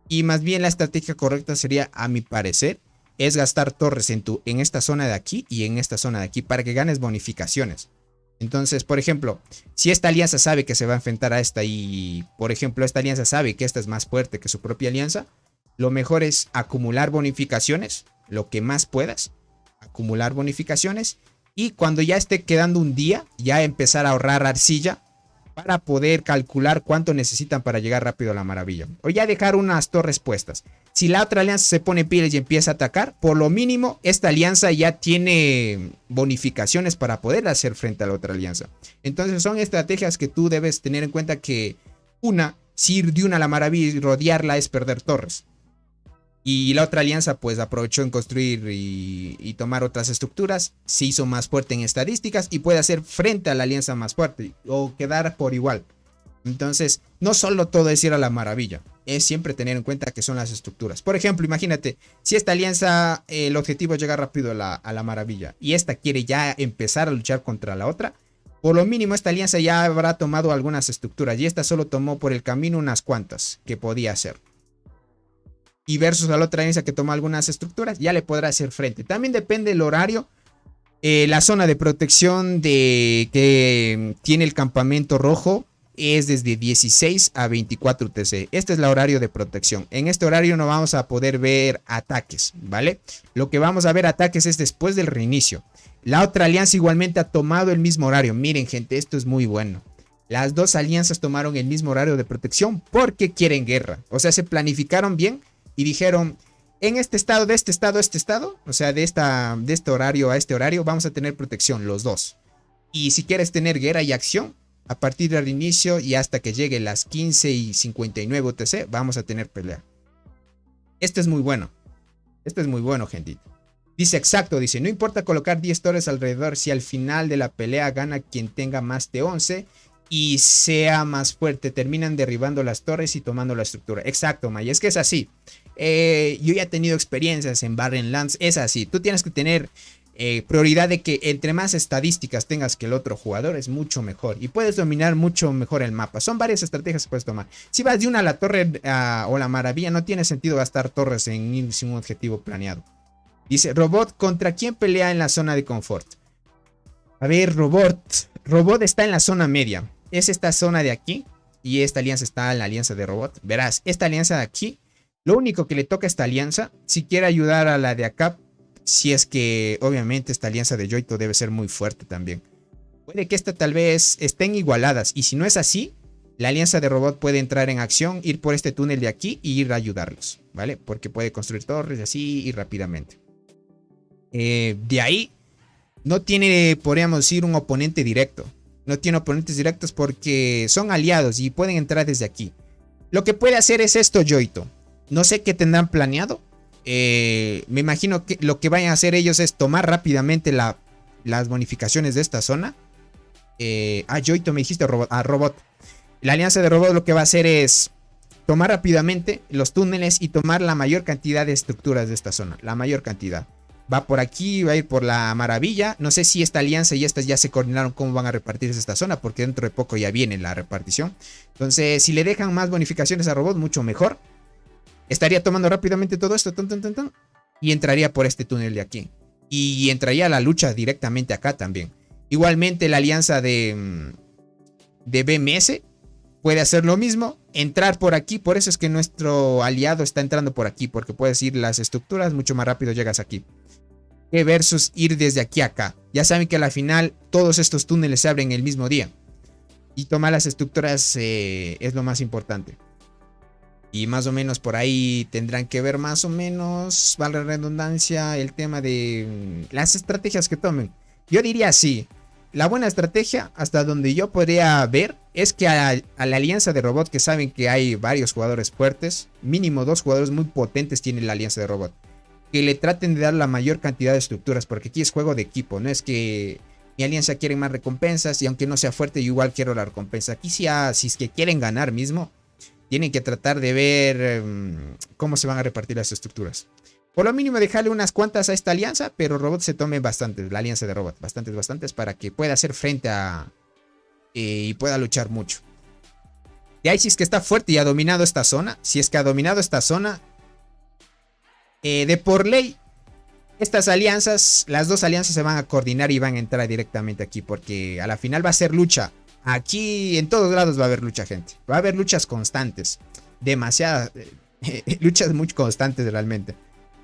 Y más bien la estrategia correcta sería, a mi parecer, es gastar torres en esta zona de aquí y en esta zona de aquí para que ganes bonificaciones. Entonces, por ejemplo, si esta alianza sabe que se va a enfrentar a esta y, por ejemplo, esta alianza sabe que esta es más fuerte que su propia alianza, lo mejor es acumular bonificaciones, lo que más puedas, acumular bonificaciones. Y cuando ya esté quedando un día, ya empezar a ahorrar arcilla para poder calcular cuánto necesitan para llegar rápido a la maravilla. O ya dejar unas torres puestas. Si la otra alianza se pone pilas y empieza a atacar, por lo mínimo esta alianza ya tiene bonificaciones para poder hacer frente a la otra alianza. Entonces son estrategias que tú debes tener en cuenta que si ir de una a la maravilla y rodearla es perder torres. Y la otra alianza pues aprovechó en construir y tomar otras estructuras. Se hizo más fuerte en estadísticas y puede hacer frente a la alianza más fuerte o quedar por igual. Entonces no solo todo es ir a la maravilla. Es siempre tener en cuenta que son las estructuras. Por ejemplo, imagínate, si esta alianza el objetivo es llegar rápido a la maravilla. Y esta quiere ya empezar a luchar contra la otra. Por lo mínimo esta alianza ya habrá tomado algunas estructuras. Y esta solo tomó por el camino unas cuantas que podía hacer. Y versus a la otra alianza que toma algunas estructuras, ya le podrá hacer frente. También depende del horario. La zona de protección que tiene el campamento rojo es desde 16 a 24 UTC. Este es el horario de protección. En este horario no vamos a poder ver ataques, ¿vale? Lo que vamos a ver ataques es después del reinicio. La otra alianza igualmente ha tomado el mismo horario. Miren, gente, esto es muy bueno. Las dos alianzas tomaron el mismo horario de protección porque quieren guerra. O sea, se planificaron bien y dijeron, en este estado, de este estado a este estado, o sea, de este horario a este horario, vamos a tener protección los dos. Y si quieres tener guerra y acción, a partir del inicio y hasta que llegue las 15:59 UTC, vamos a tener pelea. Esto es muy bueno. Esto es muy bueno, gentito. Dice exacto, dice, no importa colocar 10 torres alrededor si al final de la pelea gana quien tenga más T11 y sea más fuerte. Terminan derribando las torres y tomando la estructura. Exacto, May, es que es así. Yo ya he tenido experiencias en Barren Lands, es así. Tú tienes que tener prioridad de que entre más estadísticas tengas que el otro jugador es mucho mejor. Y puedes dominar mucho mejor el mapa. Son varias estrategias que puedes tomar. Si vas de una a la torre o la maravilla, no tiene sentido gastar torres en ir sin un objetivo planeado. Dice, Robot, ¿contra quién pelea en la zona de confort? A ver, Robot está en la zona media. Es esta zona de aquí. Y esta alianza está en la alianza de Robot. Verás, esta alianza de aquí. Lo único que le toca a esta alianza, si quiere ayudar a la de acá, si es que obviamente esta alianza de Yoito debe ser muy fuerte también. Puede que esta tal vez estén igualadas. Y si no es así, la alianza de Robot puede entrar en acción, ir por este túnel de aquí y ir a ayudarlos, ¿vale? Porque puede construir torres así y rápidamente. De ahí no tiene, podríamos decir, un oponente directo. No tiene oponentes directos porque son aliados y pueden entrar desde aquí. Lo que puede hacer es esto, Yoito. No sé qué tendrán planeado. Me imagino que lo que vayan a hacer ellos es tomar rápidamente las bonificaciones de esta zona. Yoito, me dijiste Robot. La alianza de Robot lo que va a hacer es tomar rápidamente los túneles y tomar la mayor cantidad de estructuras de esta zona. La mayor cantidad. Va por aquí, va a ir por la maravilla. No sé si esta alianza y estas ya se coordinaron cómo van a repartirse esta zona, porque dentro de poco ya viene la repartición. Entonces, si le dejan más bonificaciones a Robot, mucho mejor. Estaría tomando rápidamente todo esto. Y entraría por este túnel de aquí. Y entraría a la lucha directamente acá también. Igualmente la alianza de BMS puede hacer lo mismo. Entrar por aquí. Por eso es que nuestro aliado está entrando por aquí. Porque puedes ir las estructuras. Mucho más rápido llegas aquí. Que versus ir desde aquí a acá. Ya saben que a la final todos estos túneles se abren el mismo día. Y tomar las estructuras es lo más importante. Y más o menos por ahí tendrán que ver más o menos, vale la redundancia, el tema de las estrategias que tomen. Yo diría sí. La buena estrategia, hasta donde yo podría ver, es que a la alianza de Robot, que saben que hay varios jugadores fuertes, mínimo 2 jugadores muy potentes tiene la alianza de Robot, que le traten de dar la mayor cantidad de estructuras, porque aquí es juego de equipo, no es que mi alianza quiere más recompensas y aunque no sea fuerte yo igual quiero la recompensa. Aquí si es que quieren ganar mismo, tienen que tratar de ver cómo se van a repartir las estructuras. Por lo mínimo dejarle unas cuantas a esta alianza, pero Robot se tome bastantes, la alianza de Robot, bastantes para que pueda hacer frente a y pueda luchar mucho. De ahí si es que está fuerte y ha dominado esta zona, si es que ha dominado esta zona, de por ley, estas alianzas, las dos alianzas se van a coordinar y van a entrar directamente aquí, porque a la final va a ser lucha. Aquí en todos lados va a haber lucha, gente. Va a haber luchas constantes. Demasiadas. Luchas muy constantes realmente.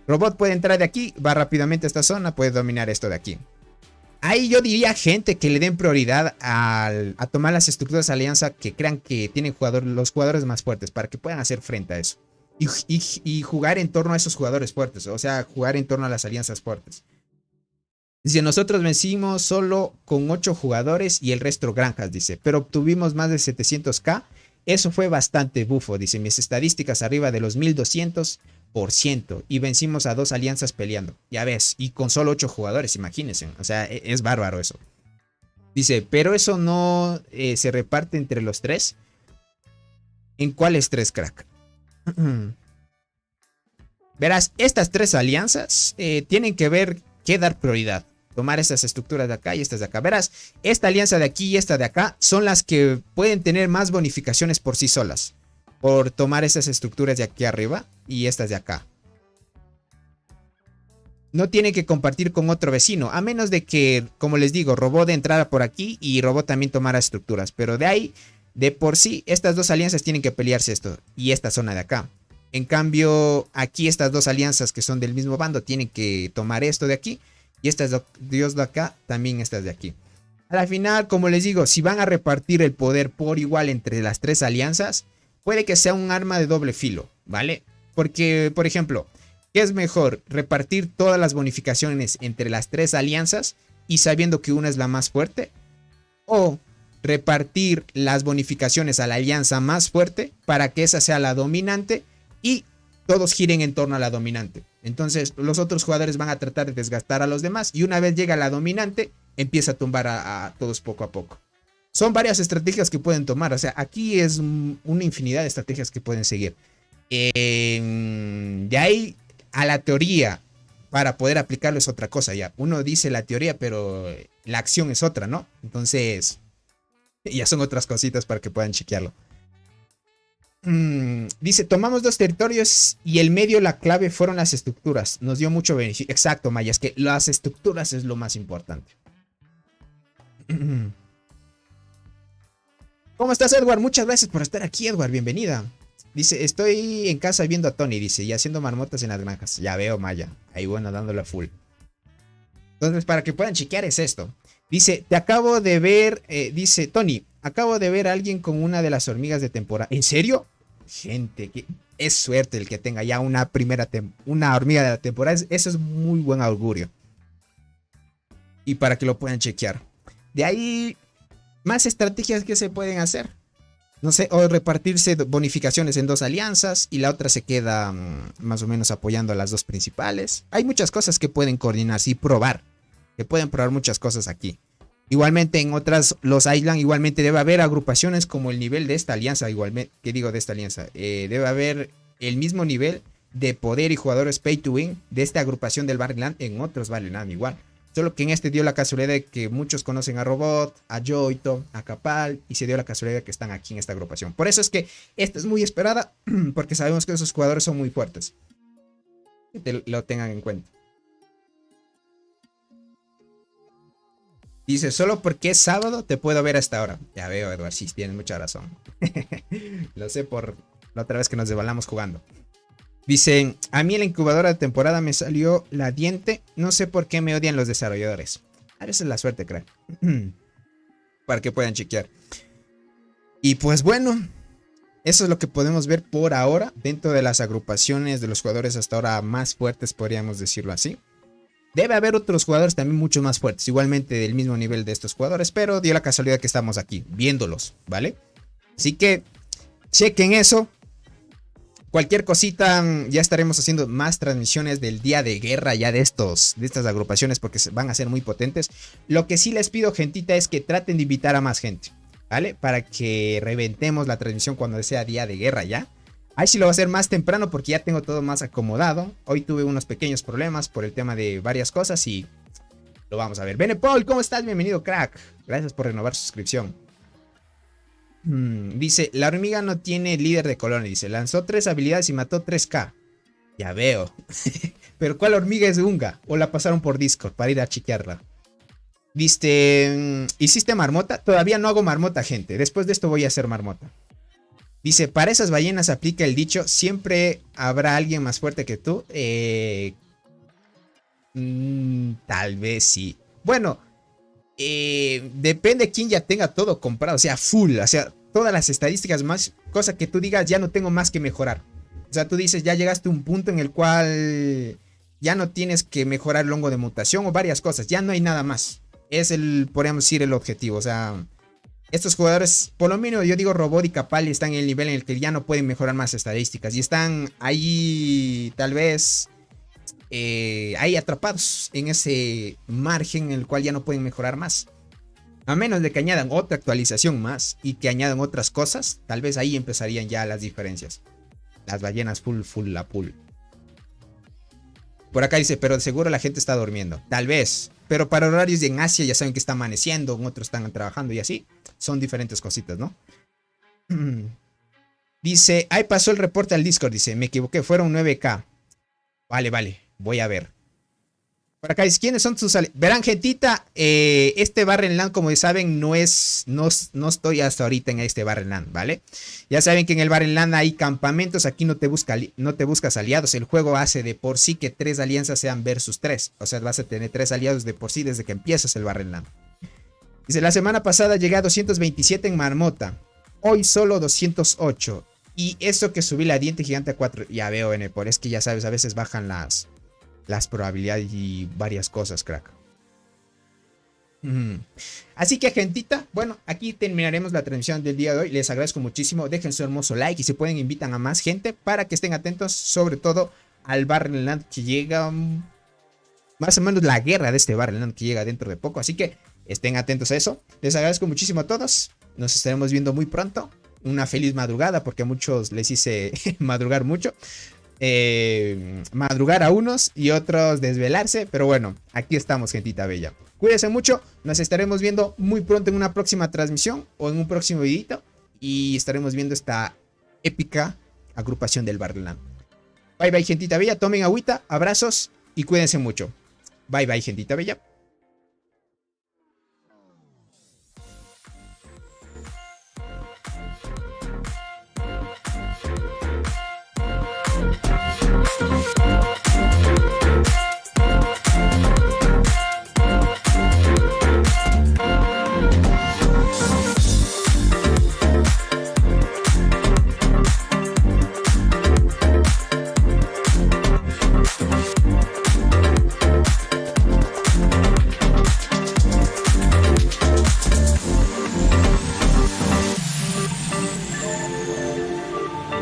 Robot puede entrar de aquí, va rápidamente a esta zona, puede dominar esto de aquí. Ahí yo diría, gente, que le den prioridad a tomar las estructuras de alianza que crean que tienen los jugadores más fuertes para que puedan hacer frente a eso. Y jugar en torno a esos jugadores fuertes. O sea, jugar en torno a las alianzas fuertes. Dice, nosotros vencimos solo con 8 jugadores y el resto granjas, dice. Pero obtuvimos más de 700k. Eso fue bastante bufo, dice. Mis estadísticas arriba de los 1200%. Y vencimos a 2 alianzas peleando. Ya ves, y con solo 8 jugadores, imagínense. O sea, es bárbaro eso. Dice, pero eso no se reparte entre los 3. ¿En cuáles 3, crack? Verás, estas 3 alianzas tienen que ver qué dar prioridad. Tomar estas estructuras de acá y estas de acá. Verás, esta alianza de aquí y esta de acá son las que pueden tener más bonificaciones por sí solas. Por tomar estas estructuras de aquí arriba y estas de acá. No tienen que compartir con otro vecino. A menos de que, como les digo, Robot entrara por aquí y Robot también tomara estructuras. Pero de ahí, de por sí, estas 2 alianzas tienen que pelearse esto y esta zona de acá. En cambio, aquí estas 2 alianzas que son del mismo bando tienen que tomar esto de aquí. Y estas de acá, también estas de aquí. A la final, como les digo, si van a repartir el poder por igual entre las tres alianzas, puede que sea un arma de doble filo, ¿vale? Porque, por ejemplo, ¿qué es mejor? ¿Repartir todas las bonificaciones entre las tres alianzas y sabiendo que una es la más fuerte? ¿O repartir las bonificaciones a la alianza más fuerte para que esa sea la dominante y todos giren en torno a la dominante? Entonces los otros jugadores van a tratar de desgastar a los demás y una vez llega la dominante empieza a tumbar a todos poco a poco. Son varias estrategias que pueden tomar, o sea, aquí es una infinidad de estrategias que pueden seguir. De ahí a la teoría, para poder aplicarlo es otra cosa ya. Uno dice la teoría, pero la acción es otra, ¿no? Entonces, ya son otras cositas para que puedan chequearlo. Dice, tomamos 2 territorios y el medio, la clave fueron las estructuras. Nos dio mucho beneficio. Exacto, Maya, es que las estructuras es lo más importante. ¿Cómo estás, Edward? Muchas gracias por estar aquí, Edward. Bienvenida. Dice, estoy en casa viendo a Tony, dice, y haciendo marmotas en las granjas. Ya veo, Maya. Ahí bueno, dándole a full. Entonces, para que puedan chequear es esto. Dice, te acabo de ver, dice, Tony, acabo de ver a alguien con una de las hormigas de temporada. ¿En serio? Gente, que es suerte el que tenga ya una hormiga de la temporada. Eso es muy buen augurio. Y para que lo puedan chequear. De ahí, más estrategias que se pueden hacer. No sé, o repartirse bonificaciones en 2 alianzas y la otra se queda más o menos apoyando a las 2 principales. Hay muchas cosas que pueden coordinarse y probar. Que pueden probar muchas cosas aquí. Igualmente en otras los aislan, igualmente debe haber agrupaciones como el nivel de esta alianza, igualmente, ¿qué digo de esta alianza? Debe haber el mismo nivel de poder y jugadores pay to win de esta agrupación del Barrenland en otros Barrenland igual. Solo que en este dio la casualidad de que muchos conocen a Robot, a Joito, a Capal y se dio la casualidad de que están aquí en esta agrupación. Por eso es que esta es muy esperada porque sabemos que esos jugadores son muy fuertes. Que lo tengan en cuenta. Dice, solo porque es sábado te puedo ver hasta ahora. Ya veo, Edward, sí, tienes mucha razón. Lo sé por la otra vez que nos desbalamos jugando. Dice, a mí en la incubadora de temporada me salió la diente. No sé por qué me odian los desarrolladores. A veces la suerte, crack. Para que puedan chequear. Y pues bueno, eso es lo que podemos ver por ahora dentro de las agrupaciones de los jugadores hasta ahora más fuertes, podríamos decirlo así. Debe haber otros jugadores también mucho más fuertes, igualmente del mismo nivel de estos jugadores, pero dio la casualidad que estamos aquí, viéndolos, ¿vale? Así que chequen eso. Cualquier cosita, ya estaremos haciendo más transmisiones del día de guerra ya de estas agrupaciones porque van a ser muy potentes. Lo que sí les pido, gentita, es que traten de invitar a más gente, ¿vale? Para que reventemos la transmisión cuando sea día de guerra ya. Ahí sí lo va a hacer más temprano porque ya tengo todo más acomodado. Hoy tuve unos pequeños problemas por el tema de varias cosas y lo vamos a ver. Bene Paul, ¿cómo estás? Bienvenido, crack. Gracias por renovar su suscripción. Dice, la hormiga no tiene líder de colonia. Dice, lanzó 3 habilidades y mató 3k. Ya veo. Pero ¿cuál hormiga es Unga? O la pasaron por Discord para ir a chequearla. Dice, ¿hiciste marmota? Todavía no hago marmota, gente. Después de esto voy a hacer marmota. Dice, para esas ballenas aplica el dicho, siempre habrá alguien más fuerte que tú. Tal vez sí. Bueno, depende de quién ya tenga todo comprado, o sea, full, o sea, todas las estadísticas más, cosa que tú digas, ya no tengo más que mejorar. O sea, tú dices, ya llegaste a un punto en el cual ya no tienes que mejorar el hongo de mutación o varias cosas, ya no hay nada más. Es podríamos decir, el objetivo, o sea... Estos jugadores, por lo menos yo digo Robot y Capal, están en el nivel en el que ya no pueden mejorar más estadísticas. Y están ahí tal vez ahí atrapados en ese margen en el cual ya no pueden mejorar más. A menos de que añadan otra actualización más y que añadan otras cosas, tal vez ahí empezarían ya las diferencias. Las ballenas full la pool. Por acá dice, pero de seguro la gente está durmiendo. Tal vez. Pero para horarios en Asia ya saben que está amaneciendo, otros están trabajando y así. Son diferentes cositas, ¿no? Dice, ahí pasó el reporte al Discord. Dice, me equivoqué, fueron 9k. Vale, voy a ver. Por acá dice, ¿quiénes son tus... Verán, gentita, este Barrenland, como saben, no estoy hasta ahorita en este Barrenland, ¿vale? Ya saben que en el Barrenland hay campamentos, aquí no te buscas aliados. El juego hace de por sí que 3 alianzas sean versus 3. O sea, vas a tener 3 aliados de por sí desde que empiezas el Barrenland. Dice, la semana pasada llegué a 227 en Marmota. Hoy solo 208. Y eso que subí la diente gigante a 4. Ya veo, Enepor. Es que ya sabes, a veces bajan las probabilidades y varias cosas, crack. Así que, gentita, bueno, aquí terminaremos la transmisión del día de hoy. Les agradezco muchísimo. Dejen su hermoso like y si pueden invitan a más gente para que estén atentos, sobre todo al Barrenland que llega, más o menos la guerra de este Barrenland que llega dentro de poco. Así que estén atentos a eso. Les agradezco muchísimo a todos. Nos estaremos viendo muy pronto. Una feliz madrugada porque a muchos les hice madrugar mucho. Madrugar a unos y otros desvelarse. Pero bueno, aquí estamos, gentita bella. Cuídense mucho. Nos estaremos viendo muy pronto en una próxima transmisión o en un próximo videito. Y estaremos viendo esta épica agrupación del Barrenland. Bye bye, gentita bella. Tomen agüita, abrazos y cuídense mucho. Bye bye, gentita bella.